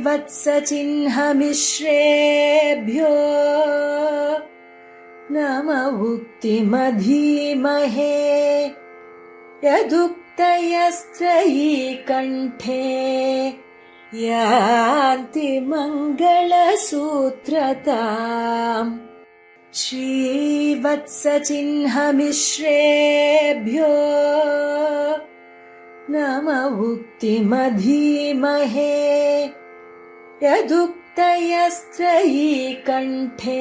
श्रीवत्सचिह्नमिश्रेभ्यो नम उक्तिमधीमहे यदुक्तयस्त्रयी कण्ठे यान्ति मङ्गलसूत्रताम् श्रीवत्सचिह्नमिश्रेभ्यो नम उक्तिमधीमहे यदुक्तयस्त्रयी कण्ठे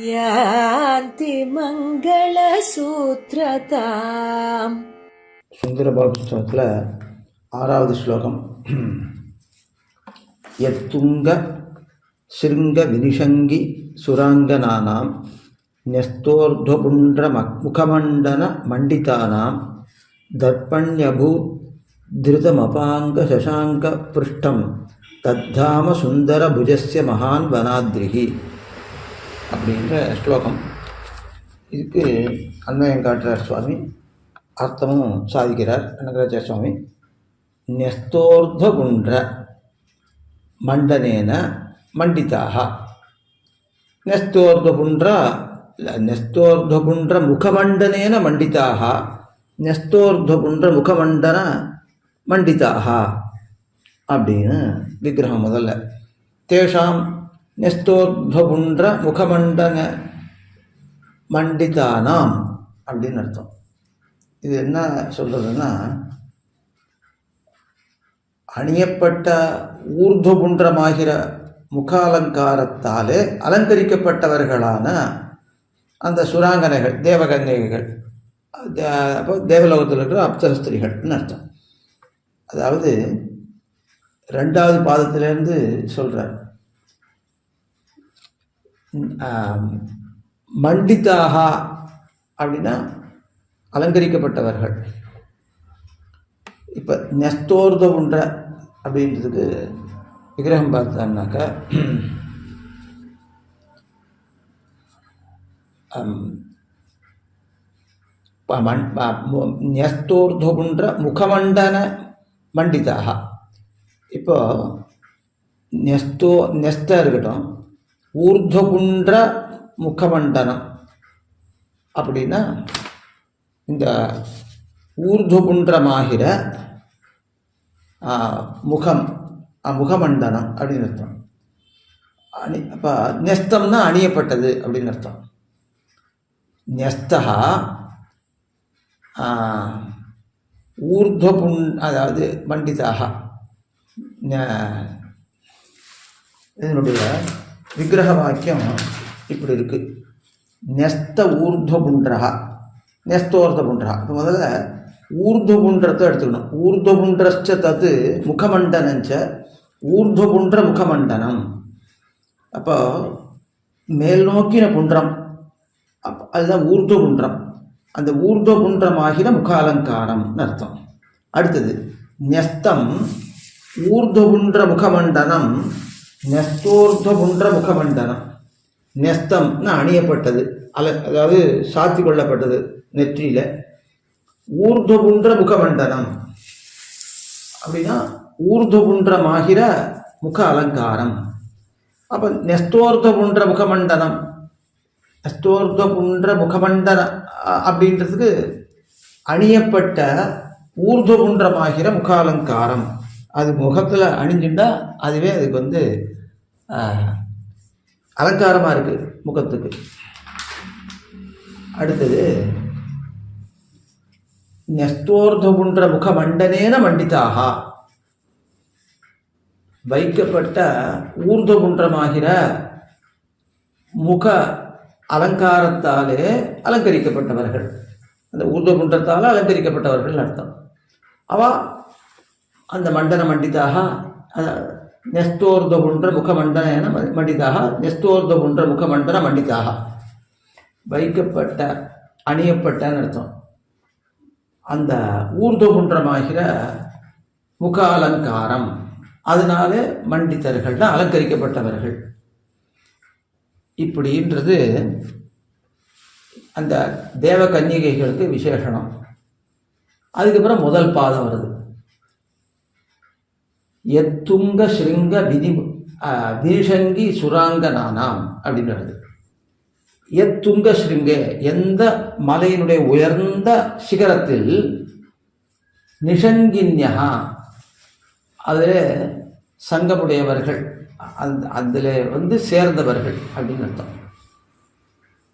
यान्ति मङ्गलसूत्रताम्. சுந்தரபாபுஸ்தவத்தில் 6வது ஸ்லோகம். யத்துங்க சிருங்க வினிஷங்கி சுராங்கனானாம் ன்யஸ்தோர்த்வபுண்ட்ர முகமண்டன மண்டிதானாம் தர்ப்பண்யபூத் திருதமபாங்க சசாங்க பிருஷ்டம் தத்தாம சுந்தர புஜஸ்ய மகான் வனாத்ரிஹி அப்படின்ற ஸ்லோகம். இதுக்கு அன்வயம் காட்டுறார் சுவாமி, அர்த்தமும் சாதிக்கிறார் ரங்கராச்சாரிய சுவாமி. ன்யஸ்தோர்த்வபுண்ட்ர மண்டனேன மண்டிதாக, न्यस्तोर्ध्वपुण्ड्र मुखमण्डनेन मण्डिताः, न्यस्तोर्ध्वपुण्ड्र मुखमण्डन मण्डिताः அப்படின்னு விக்கிரகம். முதல்ல தேஷாம் न्यस्तोर्ध्वपुण्ड्र முகமண்டன மண்டிதானாம் அப்படின்னு அர்த்தம். இது என்ன சொல்றதுன்னா, அணியப்பட்ட ஊர்துவபுண்டமாகிற முக அலங்காரத்தாலே அலங்கரிக்கப்பட்டவர்களான அந்த சுராங்கனைகள், தேவகன்னிகைகள், அப்போ தேவலோகத்தில் இருக்கிற அப்சரஸ்திரிகள்னு அர்த்தம். அதாவது 2வது பாதத்திலேருந்து சொல்கிறார். மண்டிதாக அப்படின்னா அலங்கரிக்கப்பட்டவர்கள். இப்போ ன்யஸ்தோர்த்வபுண்ட்ர அப்படின்றதுக்கு விக்கிரகம் பார்த்தான்னாக்கா, ன்யஸ்தோர்த்வபுண்ட்ர முகமண்டன மண்டிதாக. இப்போ ன்யஸ்த இருக்கட்டும், ஊர்த்வபுண்ட்ர முகமண்டனம் அப்படின்னா இந்த ஊர்துவபுண்ட்ரமாகிற முகம், முகமண்டனம் அப்படின்னு அர்த்தம். அப்போ ன்யஸ்தம்னா அணியப்பட்டது அப்படின்னு அர்த்தம். ன்யஸ்தா அதாவது மண்டிதாக. இதனுடைய விக்கிரக வாக்கியம் இப்படி இருக்கு. ன்யஸ்த ஊர்துவபுண்ட்ரா, ன்யஸ்தோர்த்வபுண்ட்ரா. இப்போ முதல்ல ஊர்துவபுண்ட்ரத்தை எடுத்துக்கணும். ஊர்துவபுண்ட்ரஸ்ச தத் முகமண்டனஞ்ச ஊர்துவபுண்ட்ர முகமண்டனம். அப்போ மேல் நோக்கின புண்டம், அதுதான் ஊர்துவபுண்ட்ரம். அந்த ஊர்துவபுண்ட்ரமாகிற முக அலங்காரம்னு அர்த்தம். அடுத்தது ன்யஸ்தம் ஊர்துவபுண்ட்ர முகமண்டனம், ன்யஸ்தோர்த்வபுண்ட்ர முகமண்டனம். ன்யஸ்தம்னா அணியப்பட்டது, அதாவது சாத்தி கொள்ளப்பட்டது நெற்றியில். ஊர்துவபுண்ட்ர முகமண்டனம் அப்படின்னா ஊர்துவபுண்ட்ரமாகிற முக அலங்காரம். அப்போ ன்யஸ்தோர்த்வபுண்ட்ர முகமண்டனம், ன்யஸ்தோர்த்வபுண்ட்ர முகமண்டன அப்படின்றதுக்கு அணியப்பட்ட ஊர்துவபுண்ட்ரமாகிற முக அலங்காரம். அது முகத்தில் அணிஞ்சுட்டா அதுவே அதுக்கு அலங்காரமாக இருக்குது முகத்துக்கு. அடுத்தது ன்யஸ்தோர்த்வபுண்ட்ர முகமண்டனேன மண்டிதாக, வைக்கப்பட்ட ஊர்துவபுண்ட்ரமாகிற முக அலங்காரத்தாலே அலங்கரிக்கப்பட்டவர்கள். அந்த ஊர்துவபுண்ட்ரத்தால் அலங்கரிக்கப்பட்டவர்கள் அர்த்தம். அந்த மண்டன மண்டிதாக, ன்யஸ்தோர்த்வபுண்ட்ர முகமண்டன மண்டிதாக, ன்யஸ்தோர்த்வபுண்ட்ர முகமண்டன மண்டிதாக, வைக்கப்பட்ட அணியப்பட்டன்னு அர்த்தம். அந்த ஊர்துவபுண்ட்ரமாகிற முக அலங்காரம், அதனாலே மண்டித்தர்கள் தான் அலங்கரிக்கப்பட்டவர்கள். இப்படின்றது அந்த தேவ கன்னிகைகளுக்கு விசேஷனம். அதுக்கப்புறம் முதல் பாதம் வருது. எத்துங்க ஸ்ருங்க வினிஷங்கி சுராங்கனானாம் அப்படின்னு வருது. எத்துங்க ஸ்ருங்க, எந்த மலையினுடைய உயர்ந்த சிகரத்தில், நிஷங்கின்யா, அதில் சங்கமுடையவர்கள், அதில் சேர்ந்தவர்கள் அப்படின்னு அர்த்தம்.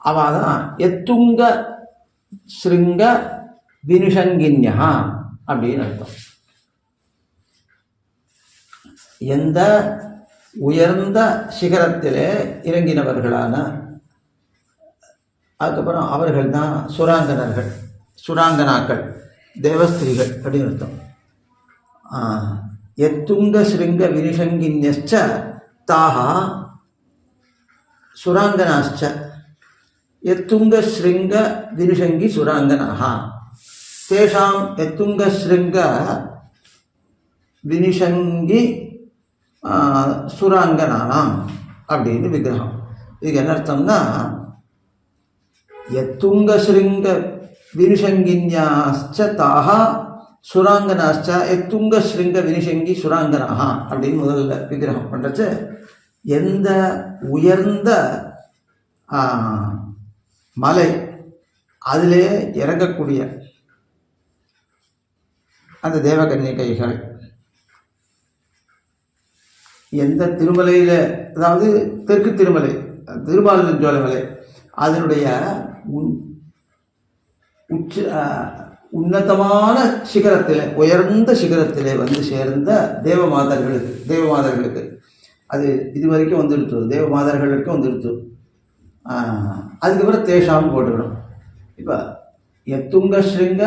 அவன் தான் எத்துங்க ஸ்ருங்க வினிஷங்கின்யா அப்படின்னு அர்த்தம். எந்த உயர்ந்த சிகரத்திலே இறங்கினவர்களான, அதுக்கப்புறம் அவர்கள் தான் சுராங்கனர்கள், சுராங்கனாக்கள், தேவஸ்திரீகள் அப்படின்னு அர்த்தம். எத்துங்க ஸ்ருங்க வினிஷங்கின்யச்ச தாஹா சுராங்கனாச்ச. எத்துங்க ஸ்ருங்க வினிஷங்கி சுராங்கனாக தேஷாம் எத்துங்க ஸ்ருங்க வினிஷங்கி சுராங்கனானாம் அப்படின்னு விக்கிரகம். இதுக்கு என்ன அர்த்தம்னா, எத்துங்க ஸ்ருங்க வினிஷங்கின்யாச்ச தாஹா சுராங்கனாச்ச எத்துங்க ஸ்ருங்க வினிஷங்கி சுராங்கனாக அப்படின்னு முதல்ல விக்கிரகம் பண்ணுறச்சு, எந்த உயர்ந்த மலை அதிலே இறங்கக்கூடிய அந்த தேவகன்னிகைகள், எந்த திருமலையில், அதாவது தெற்கு திருமலை திருமாலிருஞ்சோலை மலை, அதனுடைய உன்னதமான சிகரத்தில், உயர்ந்த சிகரத்தில் சேர்ந்த தேவமாதர்களுக்கு அது இதுவரைக்கும் வந்துடுத்து, தேவமாதர்களுக்கு வந்துடுத்து. அதுக்கப்புறம் தேஷாம் போட்டுக்கணும். இப்போ எத்துங்க ஸ்ருங்க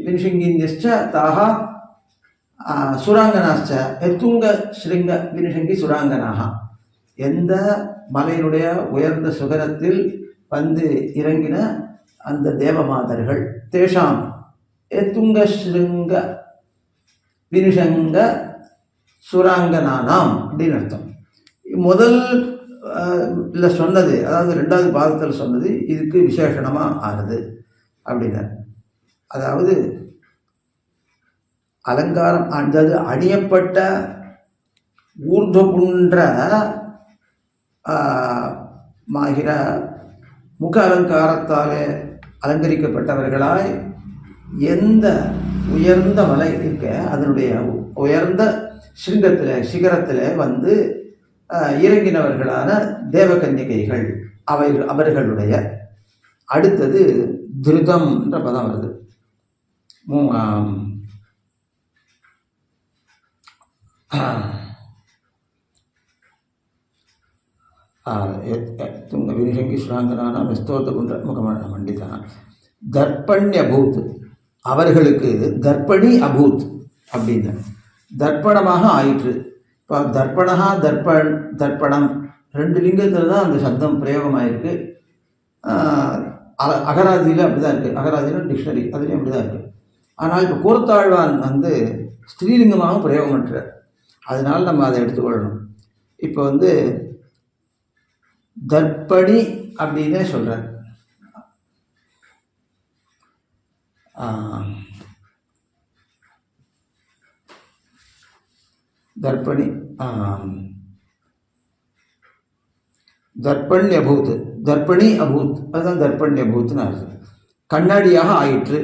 வினிஷங்கின்யச்ச தாஹா சுராங்கனாச்ச எத்துங்க ஸ்ருங்க வினிஷங்கி சுராங்கனாக, எந்த மலையினுடைய உயர்ந்த சுகரத்தில் இறங்கின அந்த தேவமாதர்கள், தேஷாம் எத்துங்க ஸ்ருங்க வினிஷங்க சுராங்கனானாம் அப்படின்னு அர்த்தம். முதல் இல்லை சொன்னது, அதாவது ரெண்டாவது பாதத்தில் சொன்னது இதுக்கு விசேஷணமாக ஆறுது அப்படின்னார். அதாவது அலங்காரம், அதாவது அணியப்பட்ட ஊர்துவபுன்ற மாகிற முக அலங்காரத்தாலே அலங்கரிக்கப்பட்டவர்களாய் எந்த உயர்ந்த மலை இருக்க அதனுடைய உயர்ந்த சிகரத்தில் இறங்கினவர்களான தேவகன்னிகைகள் அவர்களுடைய. அடுத்தது திருதம் என்ற பதம் வருது. வினிஷங்கி சுராங்கனான விஸ்தோத்த குன்ற முகமண்டிதான தர்ப்பண்யபூத், அவர்களுக்கு தர்ப்பணி அபூத் அப்படின்னு தர்ப்பணமாக ஆயிற்று. இப்போ தர்ப்பணா தர்ப்பணம் ரெண்டு லிங்கத்தில் தான் அந்த சப்தம் பிரயோகமாயிருக்கு. அகராதியில் அப்படி தான் இருக்குது, அகராதியில் டிக்ஷனரி அதுலேயும் அப்படி தான் இருக்குது. ஆனால் இப்போ கூரத்தாழ்வான் ஸ்திரீலிங்கமாகவும் பிரயோகம் பண்ணுறார். அதனால் நம்ம அதை எடுத்துக்கொள்ளணும். இப்போ தர்ப்பணி அப்படின்னே சொல்கிறார். தர்ப்பணி தர்ப்பண்யபூத், தர்ப்பணி அபூத், அதுதான் தர்ப்பண்யபூத்னு அர்த்தம். கண்ணாடியாக ஆயிற்று.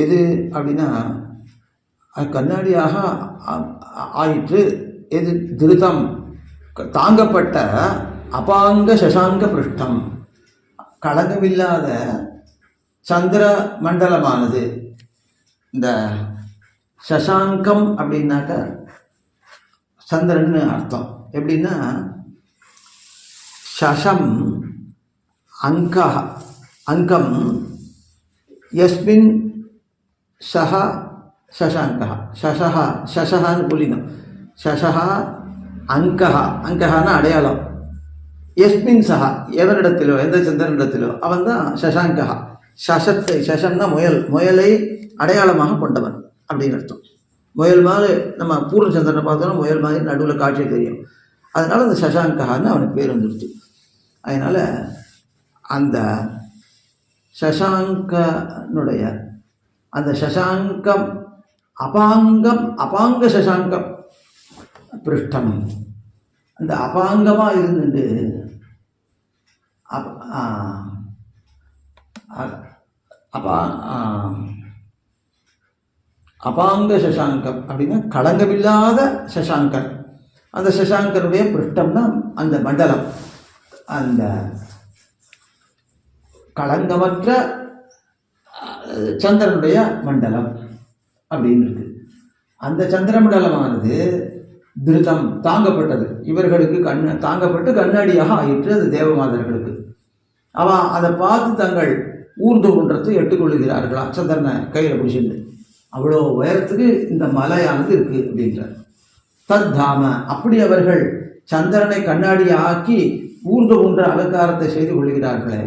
எது அப்படின்னா கண்ணாடியாக ஆயிற்று. எது திருதம், தாங்கப்பட்ட அபாங்க சசாங்க பிருஷ்டம், களங்கமில்லாத சந்திர மண்டலமானது. இந்த சசாங்கம் அப்படின்னாக்க சந்திரன்னு அர்த்தம். எப்படின்னா சசம் அங்கம் யஸ்மின் சஹ சசாங்க, சசஹான்னு புள்ளினம், சசஹா அங்கஹான்னு அடையாளம். எஸ்மின் சஹா, எவனிடத்திலோ எந்த சந்திரனிடத்திலோ அவன் தான் சசாங்கா. சசம்னா முயலை அடையாளமாக கொண்டவன் அப்படின்னு அர்த்தம். முயல் மாதிரி நம்ம பூர்ணச்சந்திரனை பார்த்தோன்னா முயல் மாதிரி நடுவில் காட்சி தெரியும். அதனால அந்த சசாங்கஹான்னு அவனுக்கு பேர் வந்துடுச்சு. அதனால் அந்த சசாங்கனுடைய அந்த சசாங்கம் அபாங்க சசாங்கம் பிருஷ்டம். அந்த அபாங்கமாக இருந்துட்டு அபாங்க சசாங்கம் அப்படின்னா களங்கமில்லாத சசாங்கன். அந்த சசாங்கனுடைய பிருஷ்டம்னா அந்த மண்டலம், அந்த களங்கமற்ற சந்திரனுடைய மண்டலம் அப்படின்னு இருக்கு. அந்த சந்திர மண்டலமானது திருதம் தாங்கப்பட்டது. இவர்களுக்கு தாங்கப்பட்டு கண்ணாடியாக ஆயிற்று அது தேவமாதர்களுக்கு. அதை பார்த்து தங்கள் ஊர்ந்து குன்றத்தை எட்டுக்கொள்ளுகிறார்களாம் சந்திரனை கையில் பிடிச்சிட்டு. அவ்வளோ உயரத்துக்கு இந்த மலையானது இருக்கு அப்படின்றார். தத்தாம, அப்படி அவர்கள் சந்திரனை கண்ணாடி ஆக்கி ஊர்ந்து குன்ற அலங்காரத்தை செய்து கொள்கிறார்களே,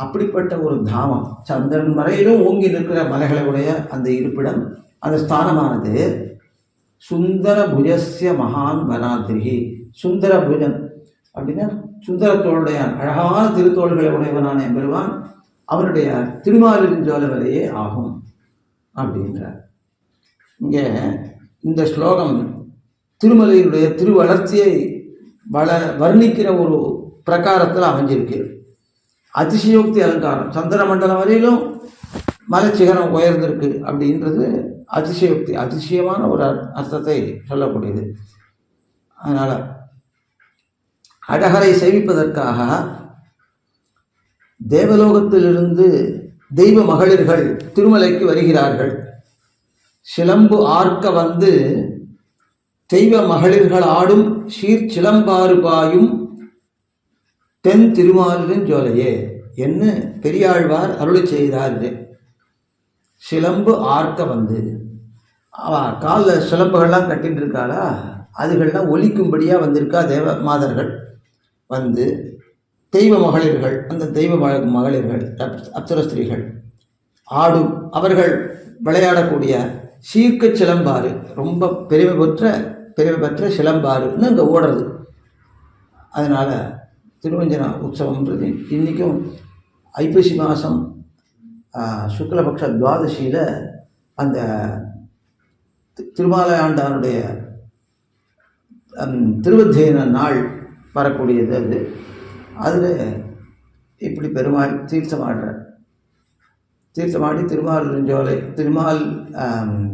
அப்படிப்பட்ட ஒரு தாமம் சந்திரன் வரையிலும் ஓங்கி நிற்கிற மலைகளை உடைய அந்த இருப்பிடம், அந்த ஸ்தானமானது சுந்தர புஜஸ்ய மகான் வனாதிரிகி. சுந்தர புஜன் அப்படின்னா சுந்தரத்தோளுடைய அழகான திருத்தோள்களை உடையவனான பெருவான் அவனுடைய திருமாலிருஞ்சோலவரையே ஆகும் அப்படின்றார். இங்கே இந்த ஸ்லோகம் திருமலையினுடைய திருவளர்ச்சியை வர்ணிக்கிற ஒரு பிரகாரத்தில் அமைஞ்சிருக்கு. அதிசயோக்தி அலங்காரம், சந்திர மண்டலம் வரையிலும் மலைச்சிகரம் உயர்ந்திருக்கு அப்படின்றது அதிசயோக்தி, அதிசயமான ஒரு அர்த்தத்தை சொல்லக்கூடியது. அதனால் அழகரை சேவிப்பதற்காக தேவலோகத்திலிருந்து தெய்வ மகளிர்கள் திருமலைக்கு வருகிறார்கள். சிலம்பு ஆர்க்க வந்து தெய்வ மகளிர்கள் ஆடும் சீர் சிலம்பாறு பாயும் தென் திருமாலிருஞ்சோலையே என்று பெரியாழ்வார் அருளி செய்தார். சிலம்பு ஆர்க்க வந்து காலில் சிலம்புகள்லாம் கட்டின்னு இருக்காளா, அதுகள்லாம் ஒலிக்கும்படியாக வந்திருக்கா தேவ மாதர்கள் வந்து தெய்வ மகளிர்கள், அந்த தெய்வ மகளிர்கள் அப்சரஸ்திரீகள் ஆடும், அவர்கள் விளையாடக்கூடிய சீர்க்க சிலம்பாறு, ரொம்ப பெருமை பெற்ற சிலம்பாறுன்னு அங்கே ஓடுறது. அதனால் திருவஞ்சன உற்சவம்ன்றது இன்றைக்கும் ஐப்பசி மாதம் சுக்லபக்ஷ துவாதசியில் அந்த திருமாலை ஆண்டானுடைய திருவத்தியன நாள் வரக்கூடியது. அதில் இப்படி பெருமாள் தீர்த்தமாடி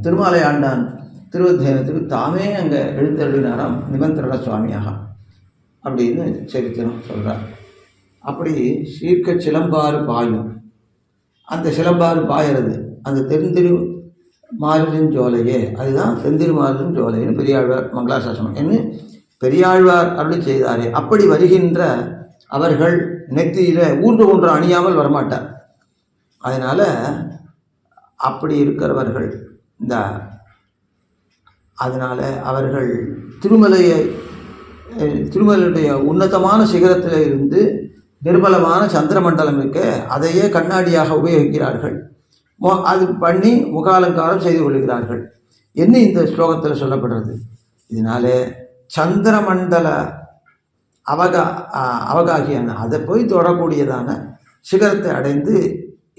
திருமாலை ஆண்டான் திருவத்தியனத்துக்கு தாமே அங்கே எழுந்தருளினாராம் நிமந்திரண சுவாமியாக அப்படின்னு சரித்திரம் சொல்கிறார். அப்படி சீர்க்க சிலம்பாறு பாயும், அந்த சிலம்பாறு பாயிறது அந்த தென்திரு மாலிருஞ்சோலையே, அதுதான் தென்திரு மாலிருஞ்சோலைன்னு பெரியாழ்வார் மங்களாசாசனம் என்று பெரியாழ்வார் அப்படி செய்தாரே. அப்படி வருகின்ற அவர்கள் நெத்தியில் ஊர்ந்து கொன்று அணியாமல் வரமாட்டார். அதனால் அப்படி இருக்கிறவர்கள் அதனால் அவர்கள் திருமலையுடைய உன்னதமான சிகரத்தில் இருந்து நிர்மலமான சந்திரமண்டலம் இருக்க அதையே கண்ணாடியாக உபயோகிக்கிறார்கள். அது பண்ணி முகாலங்காரம் செய்து கொள்கிறார்கள் என்று இந்த ஸ்லோகத்தில் சொல்லப்படுறது. இதனாலே சந்திரமண்டல அவகாகியான அதை போய் தொடரக்கூடியதான சிகரத்தை அடைந்து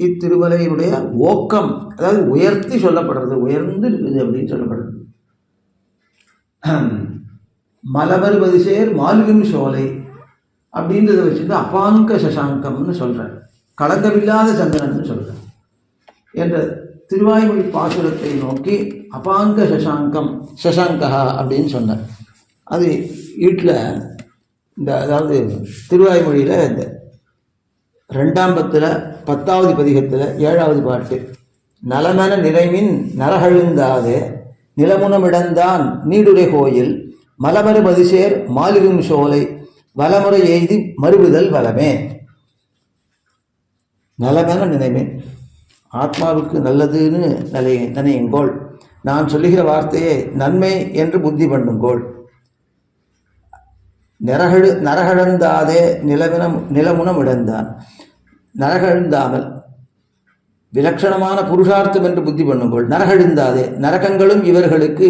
இத்திருமலையினுடைய ஓக்கம், அதாவது உயர்த்தி சொல்லப்படுறது, உயர்ந்து இருக்குது அப்படின்னு சொல்லப்படுறது. மலவருவது சேர் மாலிரும் சோலை அப்படின்றத வச்சுட்டு அபாங்க சசாங்கம்னு சொல்கிறார். களங்கமில்லாத சந்திரன் சொல்கிறார் என்ற திருவாய்மொழி பாசுரத்தை நோக்கி அபாங்க சசாங்கா அப்படின்னு சொன்னார். அது வீட்டில் அதாவது திருவாய்மொழியில் இந்த 2ஆம் பத்தில் 10வது பதிகத்தில் 7வது பாட்டு, நலமென நிறைவின் நரகழுந்தாதே நிலமுனமிடந்தான் நீடுரை கோயில் மலமரு மதிசேர் மாலிரும் சோலை வலமுறை எய்தி மறுபுதல் வளமே. நலமென நினைவேன், ஆத்மாவுக்கு நல்லதுன்னு நினையுங்கோள், நான் சொல்லுகிற வார்த்தையை நன்மை என்று புத்தி பண்ணுங்கோள். நரகழந்தாதே நிலமுனம் இழந்தான், நரகழுந்தாமல் விலட்சணமான புருஷார்த்தம் என்று புத்தி பண்ணுங்கோள். நரகழுந்தாதே, நரகங்களும் இவர்களுக்கு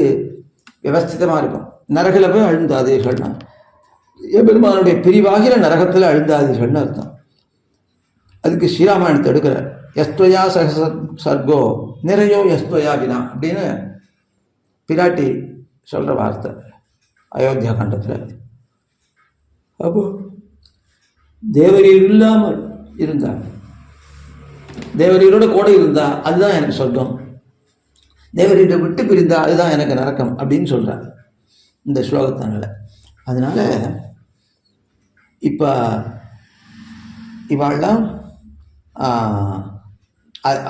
வியவஸ்திதமாக இருக்கும். நரகில் போய் அழுந்தாதீர்கள்னா பெருமானுடைய பிரிவாகிற நரகத்தில் அழுந்தாதீர்கள்னு அர்த்தம். அதுக்கு ஸ்ரீராமாயணத்தை எடுக்கிறார். எஸ்துவயா சர்கோ நிறையோ எஸ்துவயா வினா அப்படின்னு பிராட்டி சொல்கிற வார்த்தை அயோத்தியா கண்டத்தில். அப்போ தேவரீர் இல்லாமல் இருந்தார், தேவரீரோட கூட இருந்தா அதுதான் எனக்கு சொர்க்கம், தேவரீரை விட்டு பிரிந்தா அதுதான் எனக்கு நரக்கம் அப்படின்னு சொல்கிறார் இந்த ஸ்லோகத்தினால. அதனால இப்போ இவாள்லாம்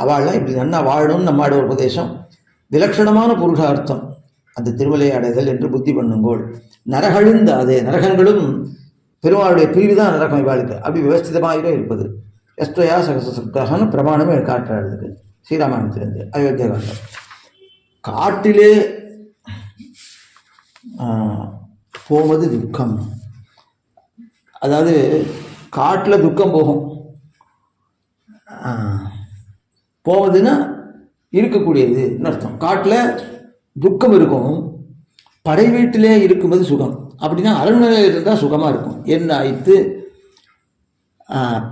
அவள்லாம் இப்படி நன்னா வாழணும்னு நம்மளோட ஒரு உபதேசம். விலட்சணமான புருஷார்த்தம் அந்த திருமலை அடைதல் என்று புத்தி பண்ணுங்கோள். நரகழுந்த அதே நரகங்களும் பெருமாளுடைய பிரிவு தான் நரகம் இவாளுக்கு. அப்படி விவஸ்திதமாக இருப்பது எஸ்ட்ரயா சகசகன்னு பிரமாணமே காட்டுறதுக்கு ஸ்ரீராமாயணத்திலிருந்து அயோத்தியா காண்டம். காட்டிலே போவது துக்கம், அதாவது காட்டில் துக்கம் போகும். போவதுன்னா இருக்கக்கூடியதுன்னு அர்த்தம். காட்டில் துக்கம் இருக்கும், படை வீட்டிலே இருக்கும்போது சுகம். அப்படின்னா அரண்மனையில் இருந்தால் சுகமாக இருக்கும். என்ன ஆயிட்டு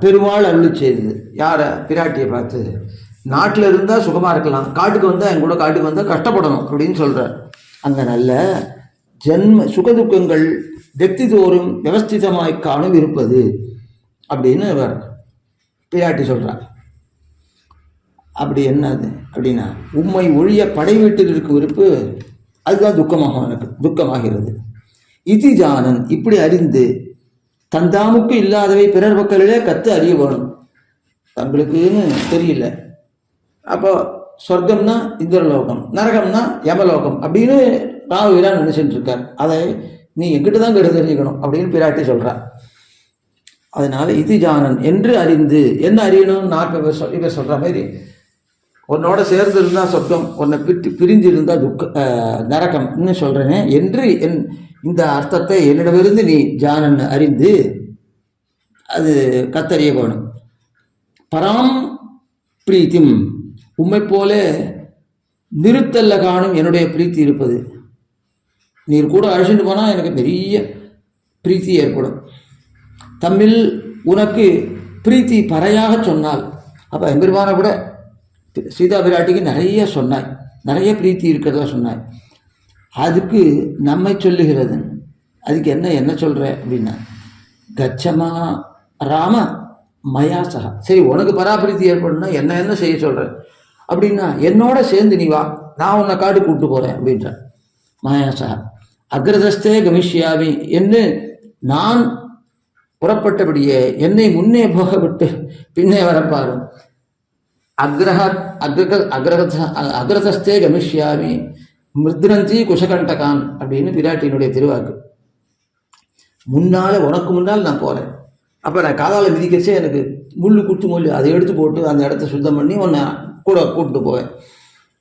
பெருமாள் அருள் செய்தது யாரை? பிராட்டியை பார்த்து. நாட்டில் இருந்தால் சுகமாக இருக்கலாம், காட்டுக்கு வந்தால் என் கூட காட்டுக்கு வந்தால் கஷ்டப்படணும் அப்படின்னு சொல்கிறார். அந்த நல்ல ஜென்ம சுகதுக்கங்கள் வெக்தி தோறும் வியவஸ்திதமாய் காணும் இருப்பது அப்படின்னு பிராட்டி சொல்கிறார். அப்படி என்னது அப்படின்னா உம்மை ஒழிய படை வீட்டில் இருக்கும் விருப்பு அதுதான் துக்கமாகிறது. இதி ஜானன் இப்படி அறிந்து தந்தாமுக்கு இல்லாதவை பிறர் மக்களிலே கற்று அறிய வேணும். தங்களுக்குன்னு தெரியல. அப்போ சொர்க்கம்னா இந்திரலோகம், நரகம்னா யமலோகம் அப்படின்னு ராகுவீரான் நினைச்சுட்டு இருக்கார். அதை நீ எங்கிட்ட தான் கெடு தெரிஞ்சுக்கணும் அப்படின்னு பிராட்டி சொல்கிறார். அதனால இதி ஜானன் என்று அறிந்து என்ன அறியணும்? இவர் சொல்கிற மாதிரி உன்னோட சேர்ந்து இருந்தால் சொர்க்கம், உன்னை பிரிஞ்சு இருந்தால் நரகம்னு சொல்கிறேனே என்று இந்த அர்த்தத்தை என்னிடமிருந்து நீ ஜானன் அறிந்து அது கத்தறிய வேணும். பராம் பிரீத்திம் உம்மை போல நிறுத்தல்ல காணும் என்னுடைய பிரீத்தி இருப்பது. நீர் கூட அழைச்சிட்டு போனால் எனக்கு பெரிய பிரீத்தி ஏற்படும். தமிழ் உனக்கு பிரீத்தி பறையாக சொன்னால், அப்போ எம்பெருமான கூட சீதா பிராட்டிக்கு நிறைய சொன்னாய், நிறைய பிரீத்தி இருக்கிறதா சொன்னாய். அதுக்கு நம்மை சொல்லுகிறது. அதுக்கு என்ன சொல்கிற அப்படின்னா கச்சமா ராம மயாசகா. சரி, உனக்கு பராபிரீத்தி ஏற்படணும்னா என்ன செய்ய சொல்கிற அப்படின்னா என்னோட சேர்ந்து நீ வா, நான் உன்னை காடு கூப்பிட்டு போகிறேன் அப்படின்ற. மயாசகா அக்ரதஸ்தே கமிஷ்யாமி என்று நான் புறப்பட்டபடியே என்னை முன்னே போக விட்டு பின்னே வரப்பாரும். அக்ரதஸ்தே கமிஷ்யாமி மிருத்ரந்தி குஷகண்டகான் அப்படின்னு பிராட்டியினுடைய திருவாக்கு. உனக்கு முன்னால் நான் போகிறேன். அப்போ நான் காதால் மிதிக்கச்சே எனக்கு குத்து முள் அதை எடுத்து போட்டு அந்த இடத்த சுத்தம் பண்ணி உன்னை கூட கூப்பிட்டு போவேன்.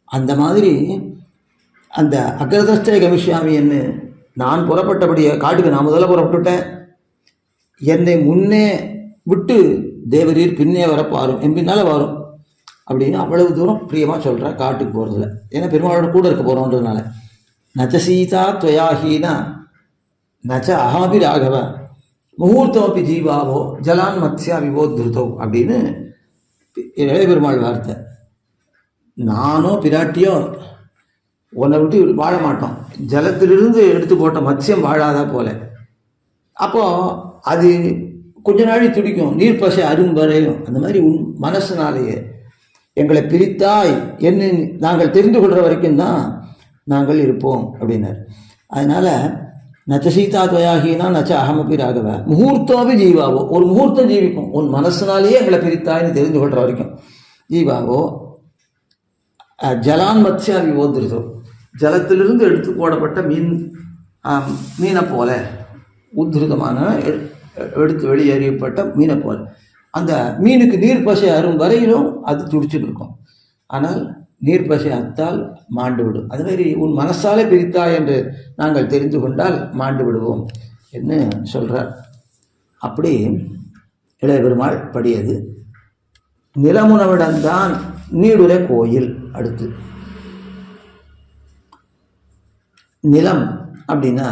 அந்த மாதிரி அந்த அக்ரதஸ்தே கமிஷ்யாமி என்று நான் புறப்பட்டபடியே காட்டுக்கு நான் முதல்ல புறப்பட்டுட்டேன். என்னை முன்னே விட்டு தேவரீர் பின்னே வரப்பாரும், என் பின்னால் வரும் அப்படின்னு அவ்வளவு தூரம் பிரியமாக சொல்கிற காட்டுக்கு போகிறதில்ல. ஏன்னா பெருமாளோட கூட இருக்க போகிறோன்றதுனால. நச்ச சீதா துவயாஹீனா நச்ச அஹாபி ராகவ முகூர்த்தமப்பி ஜீவாவோ ஜலான் மத்யா விவோத்ருதோ அப்படின்னு இளைய பெருமாள் வார்த்தை. நானோ பிராட்டியோ உன்னை விட்டு வாழ மாட்டோம். ஜலத்திலிருந்து எடுத்து போட்ட மத்யம் வாழாதா போல. அப்போது அது கொஞ்ச நாளை துடிக்கும், நீர்ப்பசை அரும்பறையும். அந்த மாதிரி மனசினாலேயே எங்களை பிரித்தாய் என்ன நாங்கள் தெரிந்து கொள்கிற வரைக்கும் தான் நாங்கள் இருப்போம் அப்படின்னார். அதனால் நச்ச சீதா துவயாகினா நச்ச அகமபி ராகவ முகூர்த்தோபி ஜீவாவோ, ஒரு முகூர்த்தம் ஜீவிக்கும். உன் மனசினாலேயே எங்களை பிரித்தாய்ன்னு தெரிந்து கொள்கிற வரைக்கும் ஜீவாவோ ஜலான் மத்யா விவோத்ருதோ ஜலத்திலிருந்து எடுத்து போடப்பட்ட மீனை போல, உத்ருதமான எடுத்து வெளியேறியப்பட்ட மீனை போல. அந்த மீனுக்கு நீர்ப்பசை அரும் வரையிலும் அது துடிச்சுட்டு இருக்கும். ஆனால் நீர்ப்பசை அத்தால் மாண்டு விடும். அதுமாரி உன் மனசாலே பிரித்தா என்று நாங்கள் தெரிந்து கொண்டால் மாண்டு விடுவோம் என்று சொல்கிறார். அப்படி இளைய பெருமாள் படியது. நிலமுனவிடம்தான் நீடுரை கோயில். அடுத்து நிலம் அப்படின்னா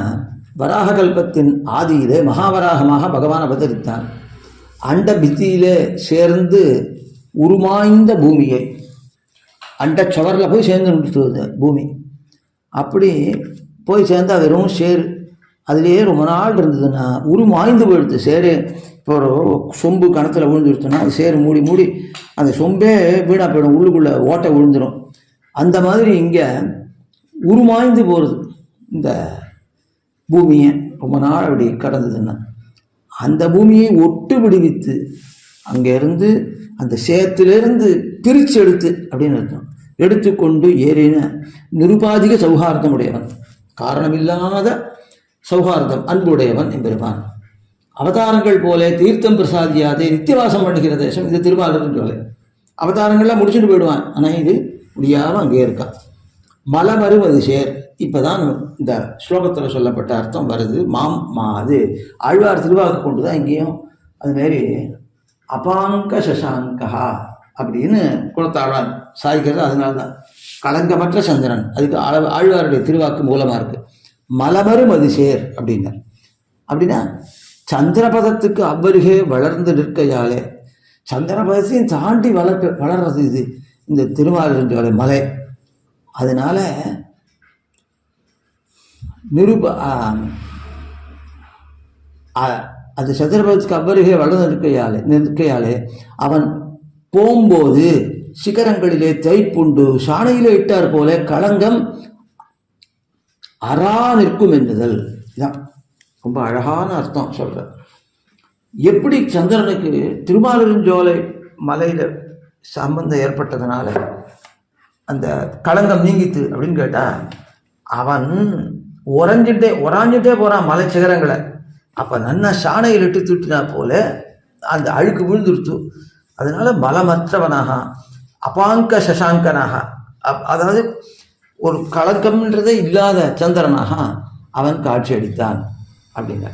வராக கல்பத்தின் ஆதியிலே மகாவராகமாக பகவான் அவதரித்தான். அண்ட பித்தியிலே சேர்ந்து உருமாய்ந்த பூமியை, அண்ட சுவரில் போய் சேர்ந்து நிறுத்துவது பூமி. அப்படி போய் சேர்ந்தா வெறும் சேரு. அதுலேயே ரொம்ப நாள் இருந்ததுன்னா உருமாய்ந்து போயிடுது சேரு. இப்போ ஒரு சொம்பு கணத்தில் விழுந்துருச்சுன்னா அது சேரு மூடி மூடி அந்த சொம்பே வீணாக போயிடும், உள்ளுக்குள்ளே ஓட்டை விழுந்துடும். அந்த மாதிரி இங்கே உருமாய்ந்து போகிறது இந்த பூமியை ரொம்ப நாள் அப்படி கடந்ததுன்னா. அந்த பூமியை ஒட்டு விடுவித்து அங்கேருந்து அந்த சேத்திலிருந்து பிரித்து எடுத்து அப்படின்னு அர்த்தம். எடுத்துக்கொண்டு ஏறின நிருபாதிக சௌஹார்தம் உடையவன், காரணமில்லாத சௌஹார்தம் அன்புடையவன் எம்பெருமான். அவதாரங்கள் போல தீர்த்தம் பிரசாதியாதே நித்தியவாசம் பண்ணுகிற தேசம் இது திருமாலிருஞ்சோலை. அவதாரங்கள்லாம் முடிச்சுட்டு போயிடுவான், ஆனால் இது முடியாமல் அங்கே இருக்கான். மலமருவது சேர். இப்போதான் இந்த ஸ்லோகத்தில் சொல்லப்பட்ட அர்த்தம் வருது. அது ஆழ்வார் திருவாக்கு கொண்டு தான் இங்கேயும் அதுமாரி அபாங்க சசாங்கா அப்படின்னு கொடுத்தாழ்வார் சாய்க்கிறது. அதனால தான் களங்கமற்ற சந்திரன், அதுக்கு ஆழ்வாருடைய திருவாக்கு மூலமாக இருக்குது. மலமருமது சேர் அப்படின்னார். அப்படின்னா சந்திரபதத்துக்கு அவ்வருகே வளர்ந்து நிற்கையாலே, சந்திரபதத்தையும் தாண்டி வளர்றது இது இந்த திருமாலிருஞ்சோலை மலை. அதனால அது சந்திரபதத்துக்கு அவ்வருகே வளர்ந்து நிற்கையாலே அவன் போகும்போது சிகரங்களிலே தைப்புண்டு சாணையிலே இட்டார் போல களங்கம் அரா நிற்கும் என்றுதல். இதான் ரொம்ப அழகான அர்த்தம் சொல்ற. எப்படி சந்திரனுக்கு திருமாலிருஞ்சோலை மலையில் சம்பந்தம் ஏற்பட்டதுனால அந்த களங்கம் நீங்கித்து அப்படின்னு கேட்டால், அவன் உறாஞ்சிட்டே போகிறான் மலை சிகரங்களை. அப்போ நன்னா சாணையில் இட்டு தூட்டினா போல அந்த அழுக்கு விழுந்துருச்சு. அதனால மலமற்றவனாக அபாங்க சசாங்கனாக, அதாவது ஒரு கலக்கம்ன்றதே இல்லாத சந்திரனாக அவன் காட்சி அளித்தான் அப்படிங்க.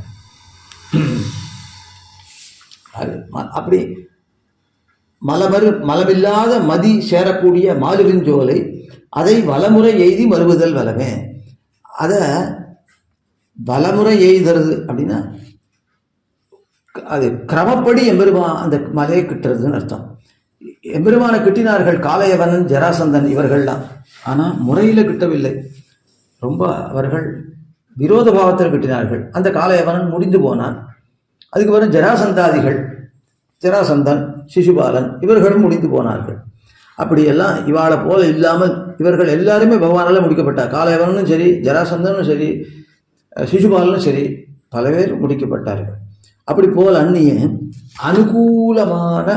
அப்படி மலமில்லாத மதி சேரக்கூடிய மாலிருஞ்சோலை அதை வலமுறை எய்தி மறுவுதல் வலமே. அதை வலமுறை எய்துறது அப்படின்னா அது கிரமப்படி எம்பெருமான் அந்த மலையை கிட்டுறதுன்னு அர்த்தம். எம்பெருமானை கிட்டினார்கள் காளையவனன் ஜராசந்தன் இவர்கள்லாம். ஆனால் முறையில் கிட்டவில்லை, ரொம்ப அவர்கள் விரோத பாவத்தில் கிட்டினார்கள். அந்த காளையவனன் முடிந்து போனான். அதுக்கு பிறகு ஜராசந்தாதிகள், ஜராசந்தன் சிசுபாலன் இவர்களும் முடிந்து போனார்கள். அப்படியெல்லாம் இவாளை போல இல்லாமல் இவர்கள் எல்லாருமே பகவானால் முடிக்கப்பட்டார். காளையவனும் சரி, ஜராசந்தனும் சரி, சிசுபாலனும் சரி, பல பேர் முடிக்கப்பட்டார்கள். அப்படி போல் அந்நிய அனுகூலமான